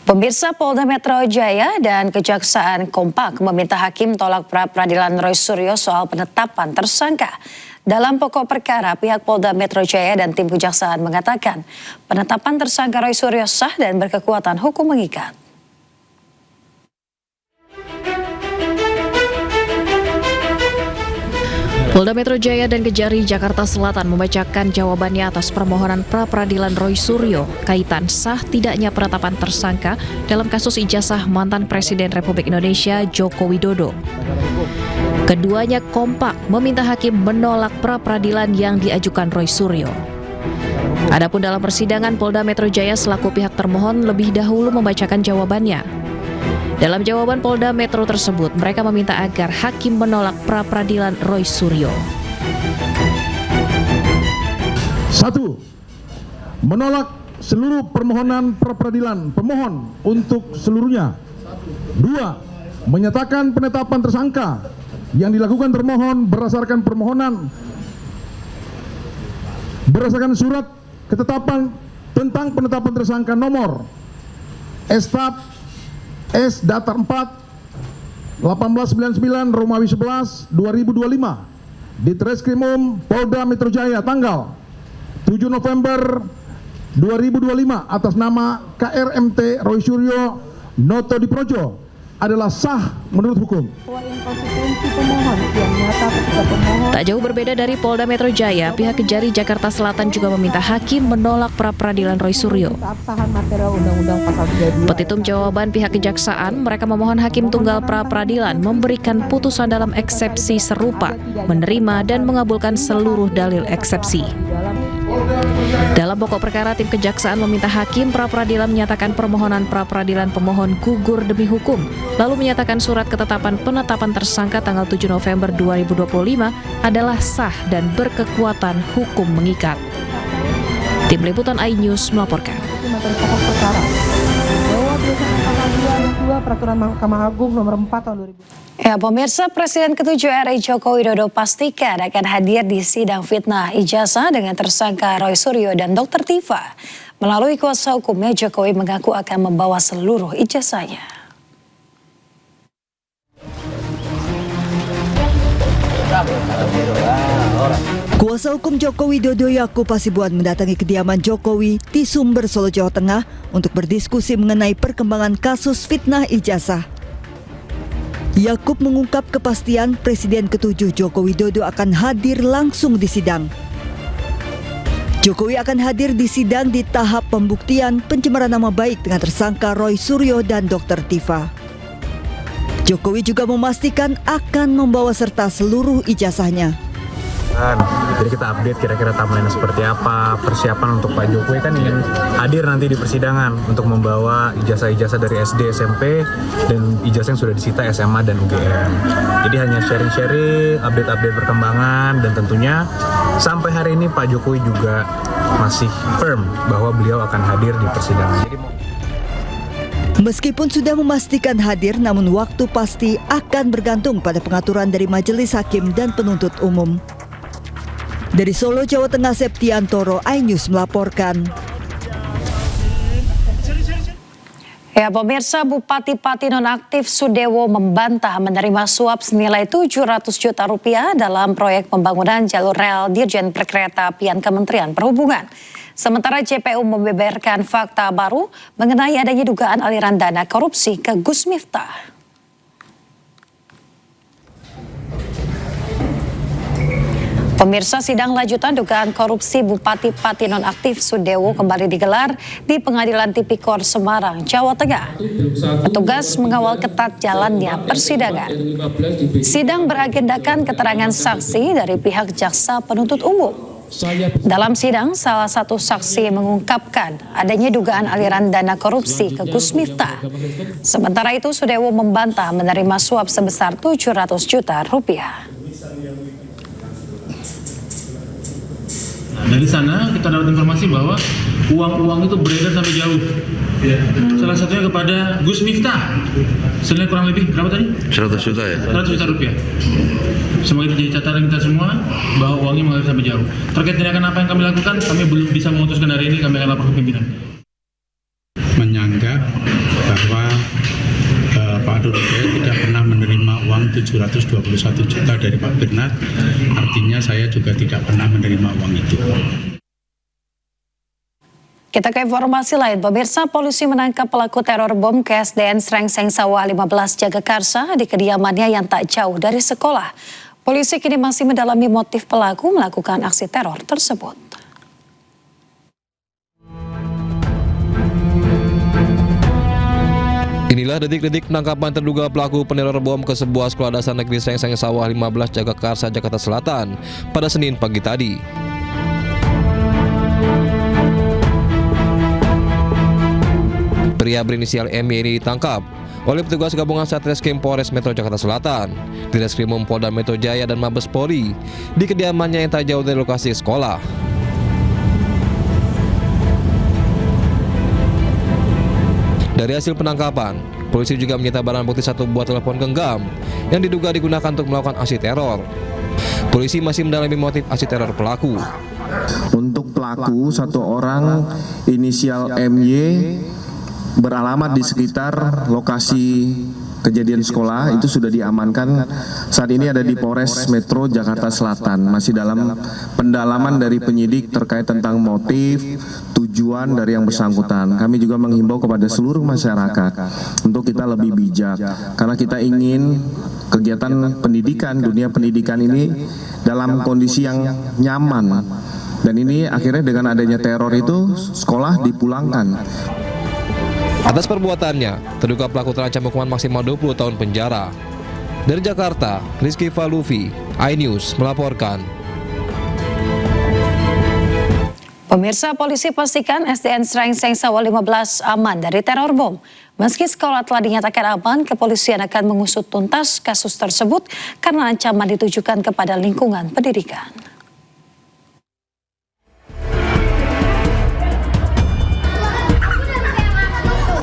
Pemirsa, Polda Metro Jaya dan Kejaksaan kompak meminta hakim tolak pra-peradilan Roy Suryo soal penetapan tersangka. Dalam pokok perkara, pihak Polda Metro Jaya dan tim Kejaksaan mengatakan penetapan tersangka Roy Suryo sah dan berkekuatan hukum mengikat. Polda Metro Jaya dan Kejari Jakarta Selatan membacakan jawabannya atas permohonan pra-peradilan Roy Suryo kaitan sah tidaknya penetapan tersangka dalam kasus ijazah mantan Presiden Republik Indonesia Joko Widodo. Keduanya kompak meminta hakim menolak pra-peradilan yang diajukan Roy Suryo. Adapun dalam persidangan, Polda Metro Jaya selaku pihak termohon lebih dahulu membacakan jawabannya. Dalam jawaban Polda Metro tersebut, mereka meminta agar hakim menolak pra-peradilan Roy Suryo. 1. Menolak seluruh permohonan pra-peradilan pemohon untuk seluruhnya. 2. Menyatakan penetapan tersangka yang dilakukan termohon berdasarkan surat ketetapan tentang penetapan tersangka nomor Estap S Datar 4 1899 Romawi 11 2025 di Treskrimum Polda Metro Jaya tanggal 7 November 2025 atas nama KRMT Roy Suryo Noto Diprojo adalah sah menurut hukum. Tak jauh berbeda dari Polda Metro Jaya, pihak Kejari Jakarta Selatan juga meminta hakim menolak pra-peradilan Roy Suryo. Petitum jawaban pihak Kejaksaan, mereka memohon hakim tunggal pra-peradilan memberikan putusan dalam eksepsi serupa, menerima dan mengabulkan seluruh dalil eksepsi. Dalam pokok perkara, tim Kejaksaan meminta hakim pra-peradilan menyatakan permohonan pra-peradilan pemohon gugur demi hukum, lalu menyatakan surat ketetapan penetapan tersangka tanggal 7 November 2025 adalah sah dan berkekuatan hukum mengikat. Tim Liputan iNews melaporkan. Peraturan Mahkamah Agung nomor 4 tahun 2000. Ya, pemirsa, Presiden ke-7 RI Joko Widodo pastikan akan hadir di sidang fitnah ijazah dengan tersangka Roy Suryo dan Dr. Tifa. Melalui kuasa hukumnya, Jokowi mengaku akan membawa seluruh ijazahnya. Kuasa hukum Joko Widodo Yakub Hasibuan mendatangi kediaman Jokowi di Sumber, Solo, Jawa Tengah untuk berdiskusi mengenai perkembangan kasus fitnah ijazah. Yakub mengungkap kepastian Presiden ke-7 Joko Widodo akan hadir langsung di sidang. Jokowi akan hadir di sidang di tahap pembuktian pencemaran nama baik dengan tersangka Roy Suryo dan Dr. Tifa. Jokowi juga memastikan akan membawa serta seluruh ijazahnya. Jadi kita update kira-kira timeline seperti apa, persiapan untuk Pak Jokowi kan ingin hadir nanti di persidangan untuk membawa ijazah-ijazah dari SD, SMP, dan ijazah yang sudah disita SMA dan UGM. Jadi hanya sharing-sharing, update-update perkembangan, dan tentunya sampai hari ini Pak Jokowi juga masih firm bahwa beliau akan hadir di persidangan. Meskipun sudah memastikan hadir, namun waktu pasti akan bergantung pada pengaturan dari Majelis Hakim dan Penuntut Umum. Dari Solo, Jawa Tengah, Septiantoro, iNews melaporkan. Ya, pemirsa, Bupati Pati nonaktif Sudewo membantah menerima suap senilai 700 juta rupiah dalam proyek pembangunan jalur rel Dirjen Perkeretaapian Kementerian Perhubungan. Sementara JPU membeberkan fakta baru mengenai adanya dugaan aliran dana korupsi ke Gus Miftah. Pemirsa, sidang lanjutan dugaan korupsi Bupati Pati nonaktif Sudewo kembali digelar di Pengadilan Tipikor Semarang, Jawa Tengah. Petugas mengawal ketat jalannya persidangan. Sidang beragendakan keterangan saksi dari pihak jaksa penuntut umum. Dalam sidang, salah satu saksi mengungkapkan adanya dugaan aliran dana korupsi ke Gus Miftah. Sementara itu, Sudewo membantah menerima suap sebesar 700 juta rupiah. Dari sana kita dapat informasi bahwa uang-uang itu beredar sampai jauh. Salah satunya kepada Gus Miftah. Senilai kurang lebih berapa tadi? 100 juta ya? 100 juta rupiah. Semoga itu jadi catatan kita semua bahwa uangnya mengalir sampai jauh. Terkait tindakan apa yang kami lakukan, kami belum bisa memutuskan hari ini, kami akan lapor ke pimpinan. Menyanggah bahwa Pak Dorotea tidak pernah menerima uang 721 juta dari Pak Bernard, artinya saya juga tidak pernah menerima uang itu. Kita ke informasi lain, pemirsa, polisi menangkap pelaku teror bom ke SDN Srengseng Sawah 15 Jagakarsa di kediamannya yang tak jauh dari sekolah. Polisi kini masih mendalami motif pelaku melakukan aksi teror tersebut. Inilah detik-detik penangkapan terduga pelaku peneror bom ke sebuah sekolah dasar negeri Srengseng Sawah 15 Jagakarsa, Jakarta Selatan pada Senin pagi tadi. Pria berinisial MY ini ditangkap oleh petugas gabungan Satreskrim Polres Metro Jakarta Selatan, Direskrimum Polda Metro Jaya dan Mabes Polri di kediamannya yang tak jauh dari lokasi sekolah. Dari hasil penangkapan, polisi juga menyita barang bukti satu buah telepon genggam yang diduga digunakan untuk melakukan aksi teror. Polisi masih mendalami motif aksi teror pelaku. Untuk pelaku, satu orang inisial MY beralamat di sekitar lokasi kejadian sekolah, itu sudah diamankan. Saat ini ada di Polres Metro Jakarta Selatan, masih dalam pendalaman dari penyidik terkait tentang motif, tujuan dari yang bersangkutan. Kami juga menghimbau kepada seluruh masyarakat untuk kita lebih bijak, karena kita ingin kegiatan pendidikan, dunia pendidikan ini dalam kondisi yang nyaman. Dan ini akhirnya dengan adanya teror itu, sekolah dipulangkan. Atas perbuatannya, terduga pelaku terancam hukuman maksimal 20 tahun penjara. Dari Jakarta, Rizky Falufi, iNews melaporkan. Pemirsa, polisi pastikan SDN Srengseng Sawah 15 aman dari teror bom. Meski sekolah telah dinyatakan aman, kepolisian akan mengusut tuntas kasus tersebut karena ancaman ditujukan kepada lingkungan pendidikan.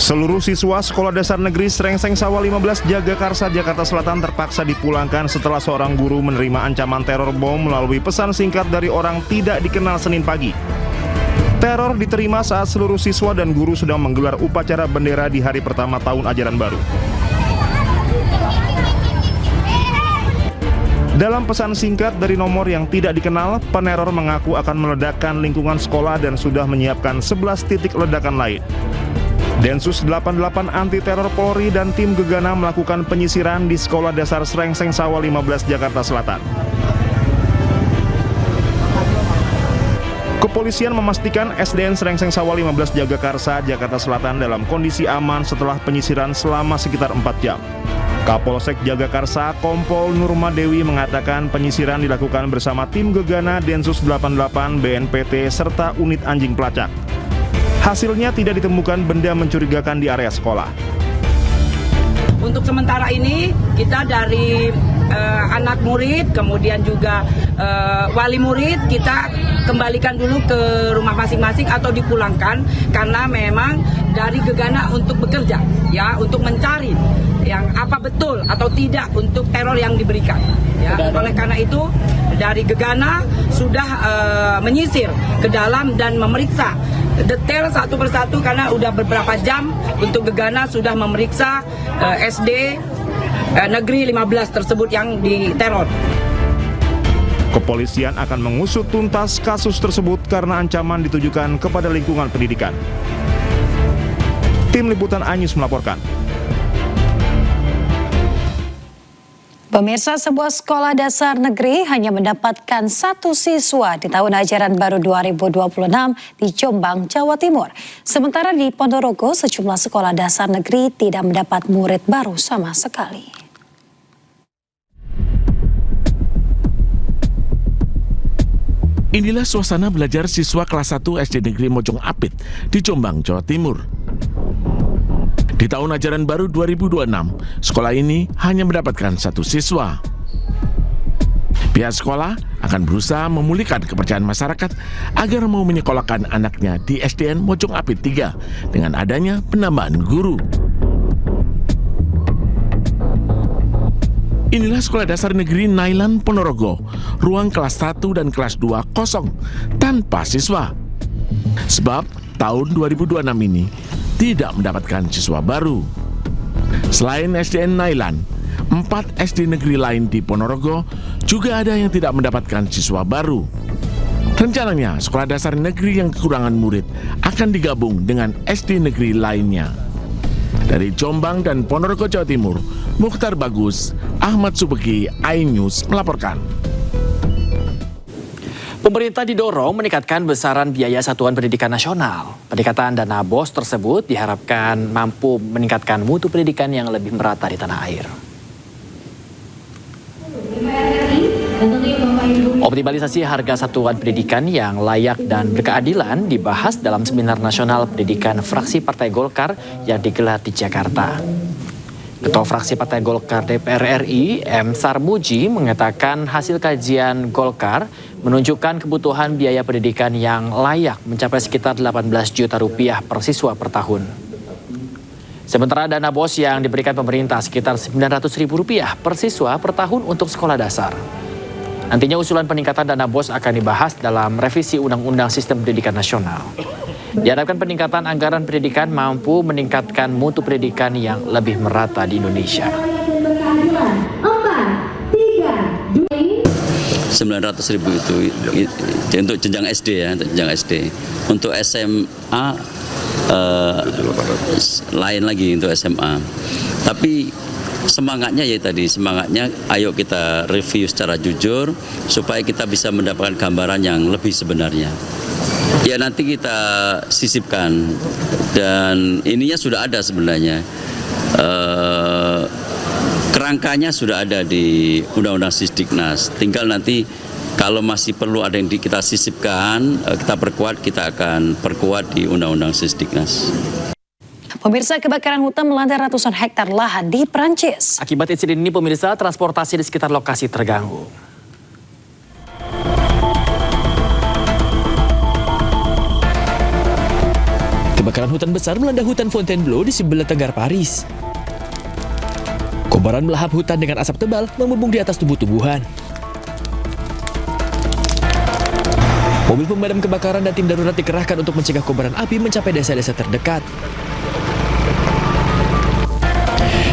Seluruh siswa Sekolah Dasar Negeri Srengseng Sawah 15 Jagakarsa, Jakarta Selatan terpaksa dipulangkan setelah seorang guru menerima ancaman teror bom melalui pesan singkat dari orang tidak dikenal Senin pagi. Teror diterima saat seluruh siswa dan guru sedang menggelar upacara bendera di hari pertama tahun ajaran baru. Dalam pesan singkat dari nomor yang tidak dikenal, peneror mengaku akan meledakkan lingkungan sekolah dan sudah menyiapkan 11 titik ledakan lain. Densus 88 Anti Teror Polri dan tim Gegana melakukan penyisiran di Sekolah Dasar Srengseng Sawah 15 Jakarta Selatan. Kepolisian memastikan SDN Srengseng Sawah 15 Jagakarsa, Jakarta Selatan dalam kondisi aman setelah penyisiran selama sekitar 4 jam. Kapolsek Jagakarsa, Kompol Nurmadewi mengatakan penyisiran dilakukan bersama tim Gegana Densus 88 BNPT serta unit anjing pelacak. Hasilnya tidak ditemukan benda mencurigakan di area sekolah. Untuk sementara ini kita dari anak murid, kemudian juga wali murid, kita kembalikan dulu ke rumah masing-masing atau dipulangkan karena memang dari Gegana untuk bekerja, ya, untuk mencari yang apa betul atau tidak untuk teror yang diberikan. Ya. Oleh karena itu dari Gegana sudah menyisir ke dalam dan memeriksa detail satu persatu karena udah beberapa jam untuk Gegana sudah memeriksa SD Negeri 15 tersebut yang diteror. Kepolisian akan mengusut tuntas kasus tersebut karena ancaman ditujukan kepada lingkungan pendidikan. Tim Liputan iNews melaporkan. Pemirsa, sebuah sekolah dasar negeri hanya mendapatkan 1 siswa di tahun ajaran baru 2026 di Jombang, Jawa Timur. Sementara di Ponorogo, sejumlah sekolah dasar negeri tidak mendapat murid baru sama sekali. Inilah suasana belajar siswa kelas 1 SD Negeri Mojong Apit di Jombang, Jawa Timur. Di tahun ajaran baru 2026, sekolah ini hanya mendapatkan 1 siswa. Pihak sekolah akan berusaha memulihkan kepercayaan masyarakat agar mau menyekolahkan anaknya di SDN Mojong Apit 3 dengan adanya penambahan guru. Inilah sekolah dasar negeri Nailan Ponorogo, ruang kelas 1 dan kelas 2 kosong tanpa siswa. Sebab tahun 2026 ini tidak mendapatkan siswa baru. Selain SDN Nailan, 4 SD negeri lain di Ponorogo juga ada yang tidak mendapatkan siswa baru. Rencananya, sekolah dasar negeri yang kekurangan murid akan digabung dengan SD negeri lainnya. Dari Jombang dan Ponorogo, Jawa Timur, Mukhtar Bagus, Ahmad Subeki, iNews melaporkan. Pemerintah didorong meningkatkan besaran biaya satuan pendidikan nasional. Peningkatan dana BOS tersebut diharapkan mampu meningkatkan mutu pendidikan yang lebih merata di tanah air. Optimalisasi harga satuan pendidikan yang layak dan berkeadilan dibahas dalam Seminar Nasional Pendidikan Fraksi Partai Golkar yang digelar di Jakarta. Ketua Fraksi Partai Golkar DPR RI, M. Sarmuji, mengatakan hasil kajian Golkar menunjukkan kebutuhan biaya pendidikan yang layak mencapai sekitar 18 juta rupiah per siswa per tahun. Sementara dana BOS yang diberikan pemerintah sekitar 900 ribu rupiah per siswa per tahun untuk sekolah dasar. Nantinya usulan peningkatan dana BOS akan dibahas dalam revisi Undang-Undang Sistem Pendidikan Nasional. Diharapkan peningkatan anggaran pendidikan mampu meningkatkan mutu pendidikan yang lebih merata di Indonesia. 900 ribu itu untuk jenjang SD ya, untuk jenjang SD. Untuk SMA lain lagi untuk SMA. Tapi semangatnya ya tadi, semangatnya ayo kita review secara jujur supaya kita bisa mendapatkan gambaran yang lebih sebenarnya. Ya nanti kita sisipkan dan ininya sudah ada sebenarnya. Kerangkanya sudah ada di Undang-Undang Sisdiknas. Tinggal nanti kalau masih perlu ada yang kita sisipkan, kita perkuat, kita akan perkuat di Undang-Undang Sisdiknas. Pemirsa, kebakaran hutan melanda ratusan hektar lahan di Prancis. Akibat insiden ini, pemirsa, transportasi di sekitar lokasi terganggu. Kebakaran hutan besar melanda hutan Fontainebleau di sebelah tenggara Paris. Kobaran melahap hutan dengan asap tebal membumbung di atas tumbuh-tumbuhan. Mobil pemadam kebakaran dan tim darurat dikerahkan untuk mencegah kobaran api mencapai desa-desa terdekat.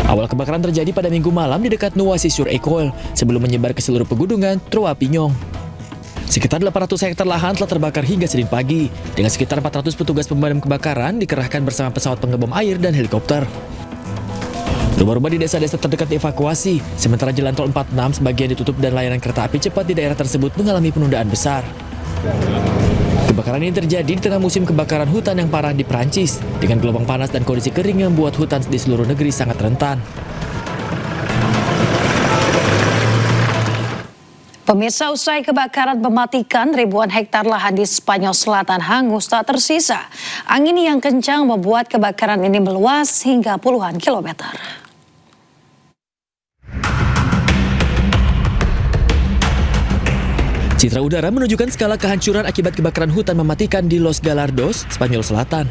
Awal kebakaran terjadi pada Minggu malam di dekat Noisy-sur-École sebelum menyebar ke seluruh pegunungan Trois Pignons. Sekitar 800 hektar lahan telah terbakar hingga Senin pagi, dengan sekitar 400 petugas pemadam kebakaran dikerahkan bersama pesawat pengebom air dan helikopter. Rumah-rumah di desa-desa terdekat dievakuasi, sementara jalan tol 46 sebagian ditutup dan layanan kereta api cepat di daerah tersebut mengalami penundaan besar. Kebakaran ini terjadi di tengah musim kebakaran hutan yang parah di Prancis, dengan gelombang panas dan kondisi kering yang membuat hutan di seluruh negeri sangat rentan. Pemirsa, usai kebakaran mematikan, ribuan hektar lahan di Spanyol Selatan hangus tak tersisa. Angin yang kencang membuat kebakaran ini meluas hingga puluhan kilometer. Citra udara menunjukkan skala kehancuran akibat kebakaran hutan mematikan di Los Galardos, Spanyol Selatan.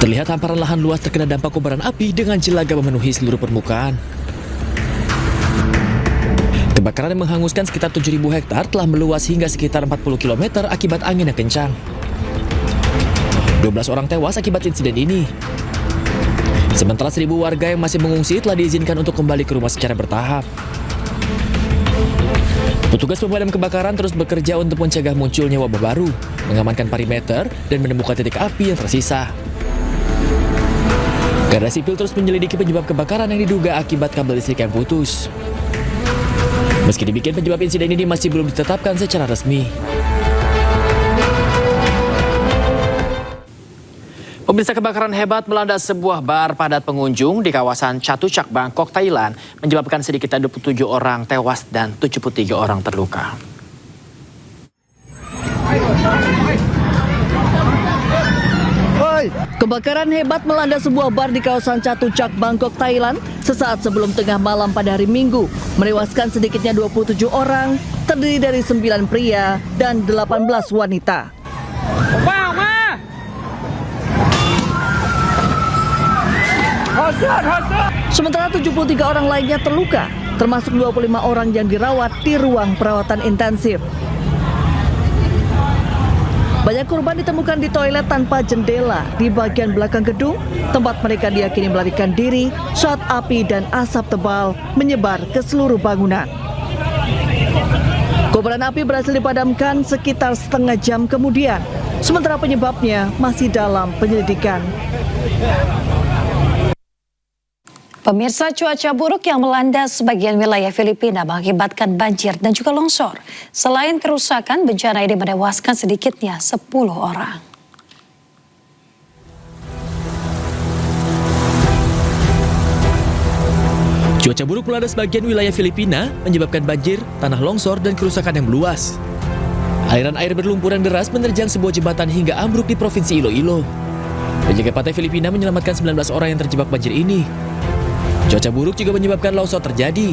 Terlihat hamparan lahan luas terkena dampak kobaran api dengan jelaga memenuhi seluruh permukaan. Kebakaran yang menghanguskan sekitar 7.000 hektar telah meluas hingga sekitar 40 km akibat angin yang kencang. 12 orang tewas akibat insiden ini. Sementara 1.000 warga yang masih mengungsi telah diizinkan untuk kembali ke rumah secara bertahap. Petugas pemadam kebakaran terus bekerja untuk mencegah munculnya wabah baru, mengamankan perimeter, dan menemukan titik api yang tersisa. Garda Sipil terus menyelidiki penyebab kebakaran yang diduga akibat kabel listrik yang putus. Meski demikian, penyebab insiden ini masih belum ditetapkan secara resmi. Pemirsa, kebakaran hebat melanda sebuah bar padat pengunjung di kawasan Chatuchak, Bangkok, Thailand, menyebabkan sedikitnya 27 orang tewas dan 73 orang terluka. Kebakaran hebat melanda sebuah bar di kawasan Chatuchak, Bangkok, Thailand sesaat sebelum tengah malam pada hari Minggu, menewaskan sedikitnya 27 orang, terdiri dari 9 pria dan 18 wanita. Sementara 73 orang lainnya terluka, termasuk 25 orang yang dirawat di ruang perawatan intensif. Banyak korban ditemukan di toilet tanpa jendela di bagian belakang gedung, tempat mereka diyakini melarikan diri saat api dan asap tebal menyebar ke seluruh bangunan. Kobaran api berhasil dipadamkan sekitar setengah jam kemudian, sementara penyebabnya masih dalam penyelidikan. Pemirsa, cuaca buruk yang melanda sebagian wilayah Filipina mengakibatkan banjir dan juga longsor. Selain kerusakan, bencana ini menewaskan sedikitnya 10 orang. Cuaca buruk melanda sebagian wilayah Filipina menyebabkan banjir, tanah longsor, dan kerusakan yang meluas. Aliran air berlumpur yang deras menerjang sebuah jembatan hingga ambruk di Provinsi Iloilo. Penjaga pantai Filipina menyelamatkan 19 orang yang terjebak banjir ini. Cuaca buruk juga menyebabkan longsor terjadi.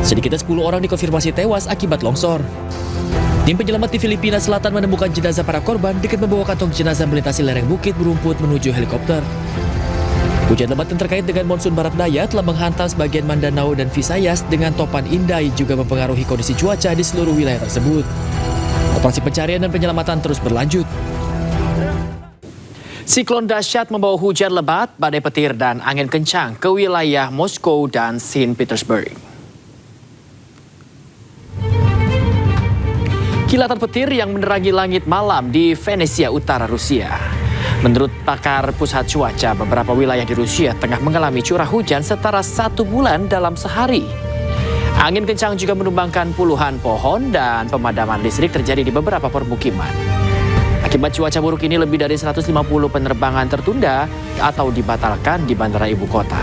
Sedikitnya 10 orang dikonfirmasi tewas akibat longsor. Tim penyelamat di Filipina Selatan menemukan jenazah para korban dekat membawa kantong jenazah melintasi lereng bukit berumput menuju helikopter. Hujan lebat yang terkait dengan monsun barat daya telah menghantam sebagian Mindanao dan Visayas dengan topan Inday juga mempengaruhi kondisi cuaca di seluruh wilayah tersebut. Operasi pencarian dan penyelamatan terus berlanjut. Siklon dahsyat membawa hujan lebat, badai petir, dan angin kencang ke wilayah Moskow dan Saint Petersburg. Kilatan petir yang menerangi langit malam di Venesia Utara, Rusia. Menurut pakar pusat cuaca, beberapa wilayah di Rusia tengah mengalami curah hujan setara 1 bulan dalam sehari. Angin kencang juga menumbangkan puluhan pohon dan pemadaman listrik terjadi di beberapa permukiman. Akibat cuaca buruk ini, lebih dari 150 penerbangan tertunda atau dibatalkan di bandara ibu kota.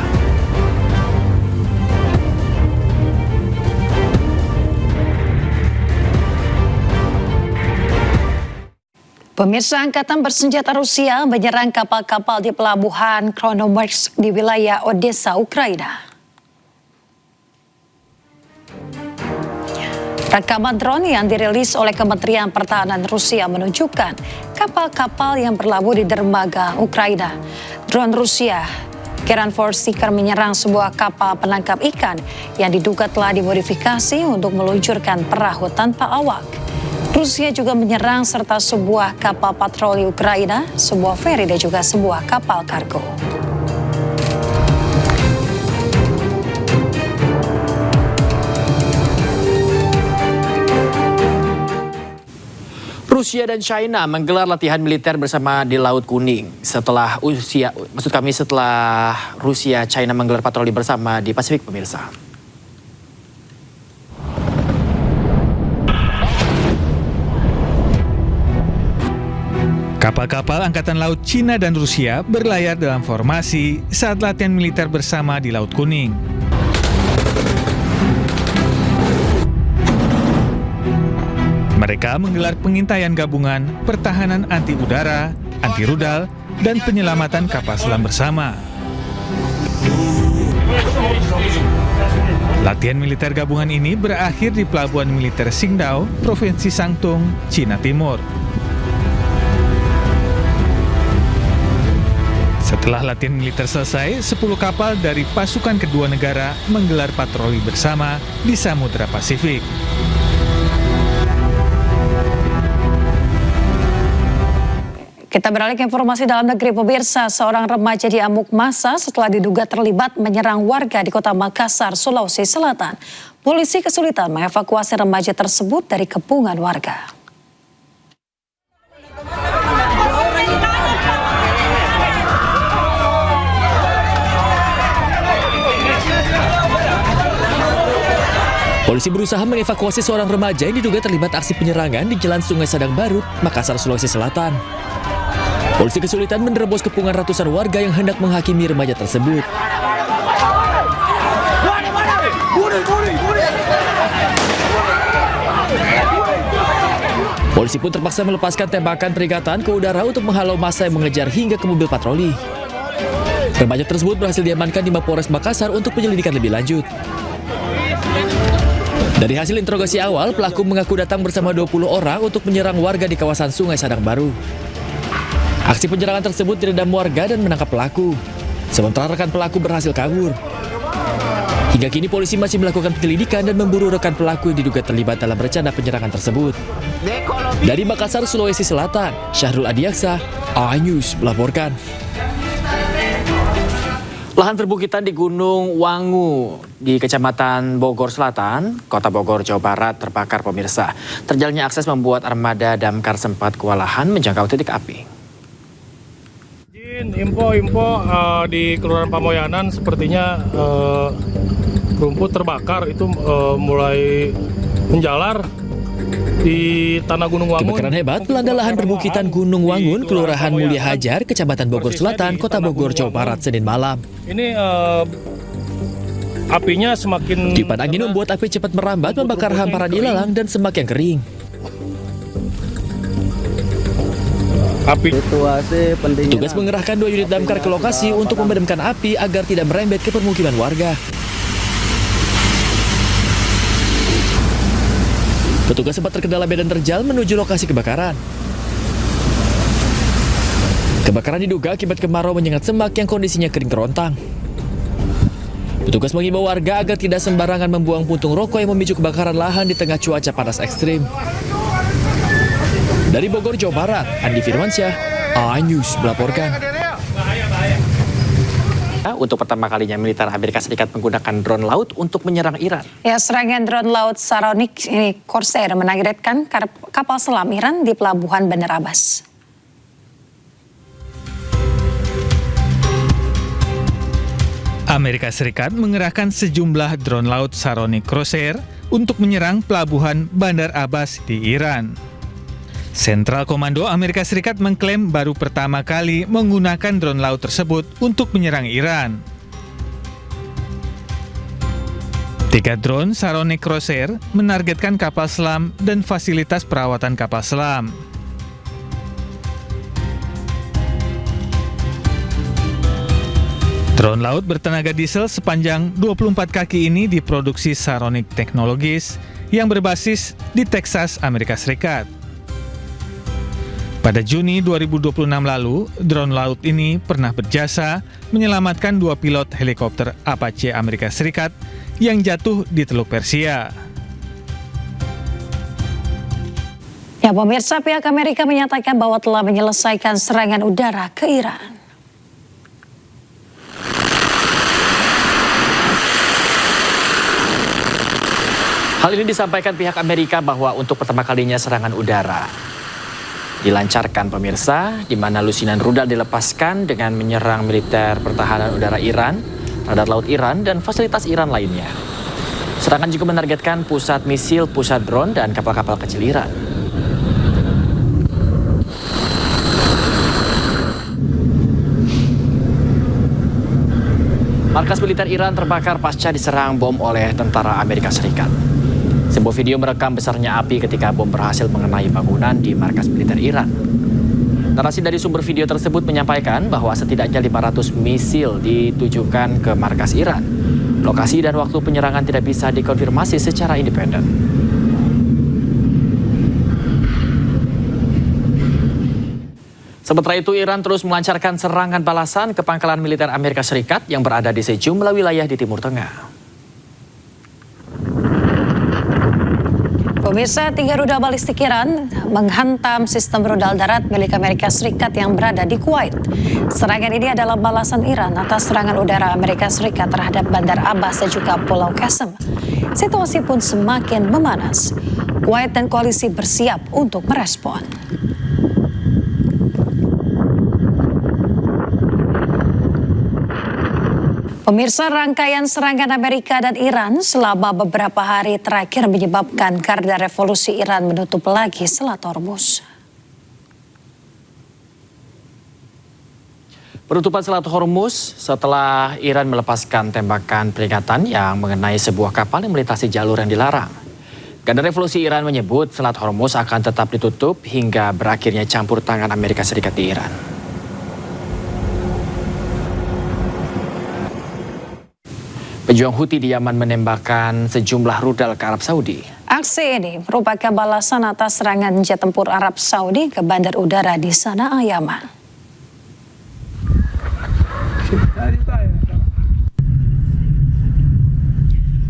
Pemirsa, Angkatan Bersenjata Rusia menyerang kapal-kapal di pelabuhan Krasnoyarsk di wilayah Odessa, Ukraina. Rekaman drone yang dirilis oleh Kementerian Pertahanan Rusia menunjukkan kapal-kapal yang berlabuh di dermaga Ukraina. Drone Rusia Kiran Force Seeker menyerang sebuah kapal penangkap ikan yang diduga telah dimodifikasi untuk meluncurkan perahu tanpa awak. Rusia juga menyerang serta sebuah kapal patroli Ukraina, sebuah feri dan juga sebuah kapal kargo. Rusia dan China menggelar latihan militer bersama di Laut Kuning setelah Rusia China menggelar patroli bersama di Pasifik, pemirsa. Kapal-kapal Angkatan Laut Cina dan Rusia berlayar dalam formasi saat latihan militer bersama di Laut Kuning. Mereka menggelar pengintaian gabungan, pertahanan anti-udara, anti-rudal, dan penyelamatan kapal selam bersama. Latihan militer gabungan ini berakhir di Pelabuhan Militer Qingdao, Provinsi Shantung, Cina Timur. Setelah latihan militer selesai, 10 kapal dari pasukan kedua negara menggelar patroli bersama di Samudra Pasifik. Kita beralih ke informasi dalam negeri, pemirsa. Seorang remaja diamuk massa setelah diduga terlibat menyerang warga di Kota Makassar, Sulawesi Selatan. Polisi kesulitan mengevakuasi remaja tersebut dari kepungan warga. Polisi berusaha mengevakuasi seorang remaja yang diduga terlibat aksi penyerangan di Jalan Sungai Sadang Baru, Makassar, Sulawesi Selatan. Polisi kesulitan menerobos kepungan ratusan warga yang hendak menghakimi remaja tersebut. Polisi pun terpaksa melepaskan tembakan peringatan ke udara untuk menghalau massa yang mengejar hingga ke mobil patroli. Remaja tersebut berhasil diamankan di Mapolres Makassar untuk penyelidikan lebih lanjut. Dari hasil interogasi awal, pelaku mengaku datang bersama 20 orang untuk menyerang warga di kawasan Sungai Sadang Baru. Aksi penyerangan tersebut diredam warga dan menangkap pelaku, sementara rekan pelaku berhasil kabur. Hingga kini polisi masih melakukan penyelidikan dan memburu rekan pelaku yang diduga terlibat dalam rencana penyerangan tersebut. Dari Makassar, Sulawesi Selatan, Syahrul Adiaksa, A-News melaporkan. Lahan perbukitan di Gunung Wangu di Kecamatan Bogor Selatan, Kota Bogor, Jawa Barat terbakar, pemirsa. Terjalnya akses membuat armada damkar sempat kewalahan menjangkau titik api. Info di Kelurahan Pamoyanan sepertinya rumput terbakar itu mulai menjalar di tanah Gunung Wangun. Kebakaran hebat melanda lahan perbukitan Gunung Wangun, Kelurahan Mulia Hajar, Kecamatan Bogor Selatan, Kota Bogor, Jawa Barat, Senin malam. Ini apinya semakin... Tiupan angin membuat api cepat merambat, membakar hamparan ilalang dan semak yang kering. Petugas mengerahkan 2 unit damkar ke lokasi untuk memadamkan api agar tidak merembet ke permukiman warga. Petugas sempat terkendala medan terjal menuju lokasi kebakaran. Kebakaran diduga akibat kemarau menyengat semak yang kondisinya kering kerontang. Petugas mengimbau warga agar tidak sembarangan membuang puntung rokok yang memicu kebakaran lahan di tengah cuaca panas ekstrim. Dari Bogor, Jawa Barat, Andi Firmansyah, A-News melaporkan. Untuk pertama kalinya militer Amerika Serikat menggunakan drone laut untuk menyerang Iran. Ya, serangan drone laut Saronic Corsair menargetkan kapal selam Iran di pelabuhan Bandar Abbas. Amerika Serikat mengerahkan sejumlah drone laut Saronic Corsair untuk menyerang pelabuhan Bandar Abbas di Iran. Sentral Komando Amerika Serikat mengklaim baru pertama kali menggunakan drone laut tersebut untuk menyerang Iran. 3 drone Saronic Corsair menargetkan kapal selam dan fasilitas perawatan kapal selam. Drone laut bertenaga diesel sepanjang 24 kaki ini diproduksi Saronic Technologies yang berbasis di Texas, Amerika Serikat. Pada Juni 2026 lalu, drone laut ini pernah berjasa menyelamatkan 2 pilot helikopter Apache Amerika Serikat yang jatuh di Teluk Persia. Ya, pemirsa, pihak Amerika menyatakan bahwa telah menyelesaikan serangan udara ke Iran. Hal ini disampaikan pihak Amerika bahwa untuk pertama kalinya serangan udara dilancarkan pemirsa, di mana lusinan rudal dilepaskan dengan menyerang militer pertahanan udara Iran, radar laut Iran, dan fasilitas Iran lainnya. Serangan juga menargetkan pusat misil, pusat drone, dan kapal-kapal kecil Iran. Markas militer Iran terbakar pasca diserang bom oleh tentara Amerika Serikat. Sebuah video merekam besarnya api ketika bom berhasil mengenai bangunan di markas militer Iran. Narasi dari sumber video tersebut menyampaikan bahwa setidaknya 500 misil ditujukan ke markas Iran. Lokasi dan waktu penyerangan tidak bisa dikonfirmasi secara independen. Sementara itu, Iran terus melancarkan serangan balasan ke pangkalan militer Amerika Serikat yang berada di sejumlah wilayah di Timur Tengah. Pemirsa, 3 rudal balistik Iran menghantam sistem rudal darat milik Amerika Serikat yang berada di Kuwait. Serangan ini adalah balasan Iran atas serangan udara Amerika Serikat terhadap Bandar Abbas dan juga Pulau Qasem. Situasi pun semakin memanas. Kuwait dan koalisi bersiap untuk merespon. Pemirsa, rangkaian serangan Amerika dan Iran selama beberapa hari terakhir menyebabkan garda revolusi Iran menutup lagi Selat Hormuz. Penutupan Selat Hormuz setelah Iran melepaskan tembakan peringatan yang mengenai sebuah kapal yang melintasi jalur yang dilarang. Garda revolusi Iran menyebut Selat Hormuz akan tetap ditutup hingga berakhirnya campur tangan Amerika Serikat di Iran. Pejuang Houthi di Yaman menembakkan sejumlah rudal ke Arab Saudi. Aksi ini merupakan balasan atas serangan jet tempur Arab Saudi ke bandar udara di Sanaa, Yaman.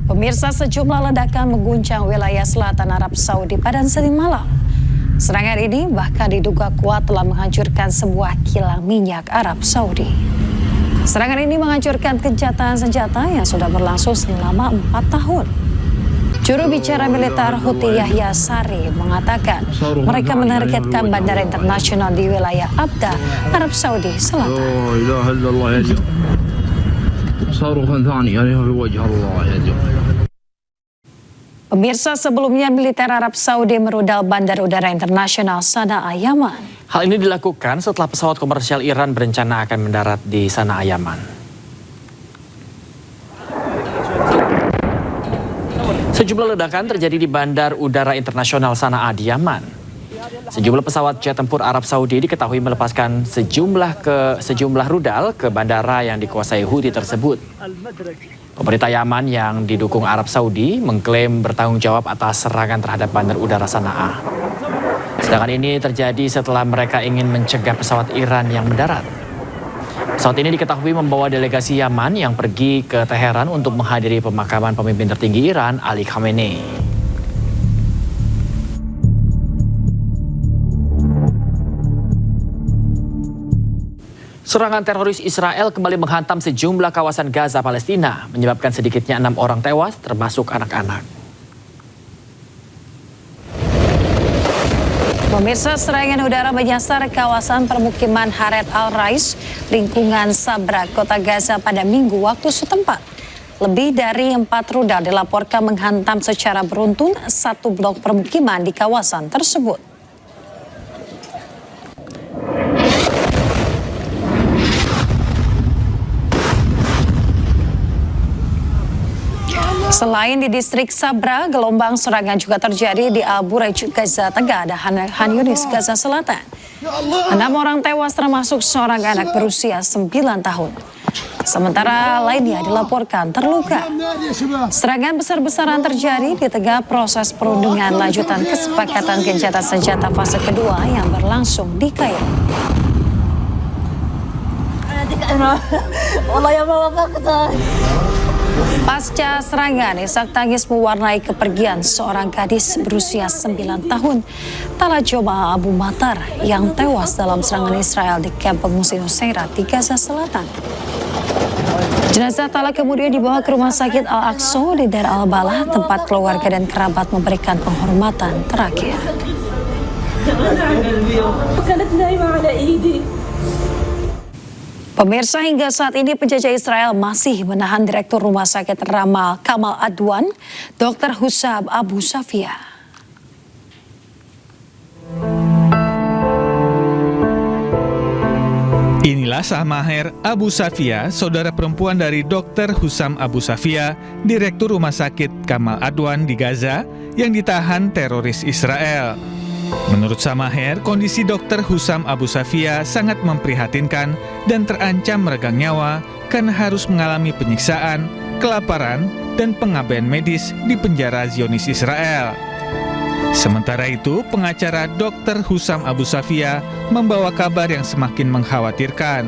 Pemirsa, sejumlah ledakan mengguncang wilayah selatan Arab Saudi pada Senin malam. Serangan ini bahkan diduga kuat telah menghancurkan sebuah kilang minyak Arab Saudi. Serangan ini menghancurkan gencatan senjata yang sudah berlangsung selama 4 tahun. Juru bicara militer Houthi Yahya Sari mengatakan mereka menargetkan bandara internasional di wilayah Abda, Arab Saudi Selatan. Pemirsa, sebelumnya militer Arab Saudi merudal Bandar Udara Internasional Sanaa, Yaman. Hal ini dilakukan setelah pesawat komersial Iran berencana akan mendarat di Sanaa, Yaman. Sejumlah ledakan terjadi di Bandar Udara Internasional Sanaa di Yaman. Sejumlah pesawat jet tempur Arab Saudi diketahui melepaskan sejumlah rudal ke bandara yang dikuasai Houthi tersebut. Pemerintah Yaman yang didukung Arab Saudi mengklaim bertanggung jawab atas serangan terhadap bandar udara Sanaa. Sedangkan ini terjadi setelah mereka ingin mencegah pesawat Iran yang mendarat. Pesawat ini diketahui membawa delegasi Yaman yang pergi ke Teheran untuk menghadiri pemakaman pemimpin tertinggi Iran, Ali Khamenei. Serangan teroris Israel kembali menghantam sejumlah kawasan Gaza, Palestina, menyebabkan sedikitnya 6 orang tewas, termasuk anak-anak. Pemirsa, serangan udara menyasar kawasan permukiman Haret Al-Rais, lingkungan Sabra, kota Gaza pada Minggu waktu setempat. Lebih dari 4 rudal dilaporkan menghantam secara beruntun satu blok permukiman di kawasan tersebut. Selain di distrik Sabra, gelombang serangan juga terjadi di Al-Bureij, Gaza Tengah, dan Han Yunis, Gaza Selatan. 6 orang tewas termasuk seorang anak berusia 9 tahun. Sementara lainnya dilaporkan terluka. Serangan besar-besaran terjadi di tengah proses perundingan lanjutan kesepakatan gencatan senjata fase kedua yang berlangsung di Kairo. Pasca serangan, isak tangis mewarnai kepergian seorang gadis berusia 9 tahun, Tala Joma Abu Matar, yang tewas dalam serangan Israel di kamp pengungsi Nusairat di Gaza Selatan. Jenazah Tala kemudian dibawa ke rumah sakit Al-Aqsa di Deir al-Balah, tempat keluarga dan kerabat memberikan penghormatan terakhir. Pemirsa, hingga saat ini penjajah Israel masih menahan Direktur Rumah Sakit Ramal Kamal Adwan, Dr. Hussam Abu Safia. Inilah Samaher Abu Safia, saudara perempuan dari Dr. Hussam Abu Safia, Direktur Rumah Sakit Kamal Adwan di Gaza yang ditahan teroris Israel. Menurut Samaher, kondisi Dr. Hussam Abu Safia sangat memprihatinkan dan terancam meregang nyawa karena harus mengalami penyiksaan, kelaparan, dan pengabaian medis di penjara Zionis Israel. Sementara itu, pengacara Dr. Hussam Abu Safia membawa kabar yang semakin mengkhawatirkan.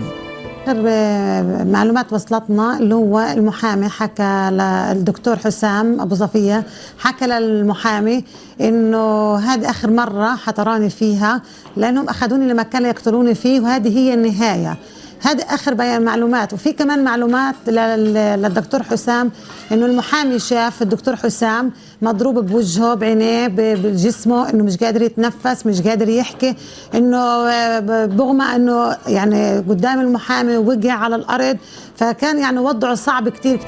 معلومات وصلتنا اللي هو المحامي حكى للدكتور حسام أبو صفية، حكى للمحامي إنه هذه آخر مرة حتراني فيها لأنهم أخذوني لمكان يقتلوني فيه وهذه هي النهاية. هذا آخر بيان معلومات. وفي كمان معلومات للدكتور حسام إنه المحامي شاف الدكتور حسام مضروب بوجهه بعينيه بجسمه، إنه مش قادر يتنفس، مش قادر يحكي، إنه بغمى إنه يعني قدام المحامي وقع على الأرض، فكان يعني وضعه صعب كتير.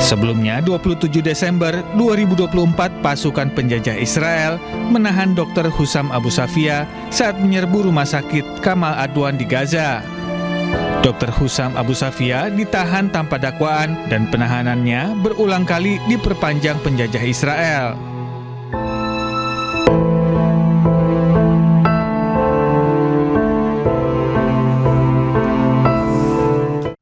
Sebelumnya, 27 Desember 2024, pasukan penjajah Israel menahan Dr. Hussam Abu Safia saat menyerbu rumah sakit Kamal Adwan di Gaza. Dr. Hussam Abu Safia ditahan tanpa dakwaan dan penahanannya berulang kali diperpanjang penjajah Israel.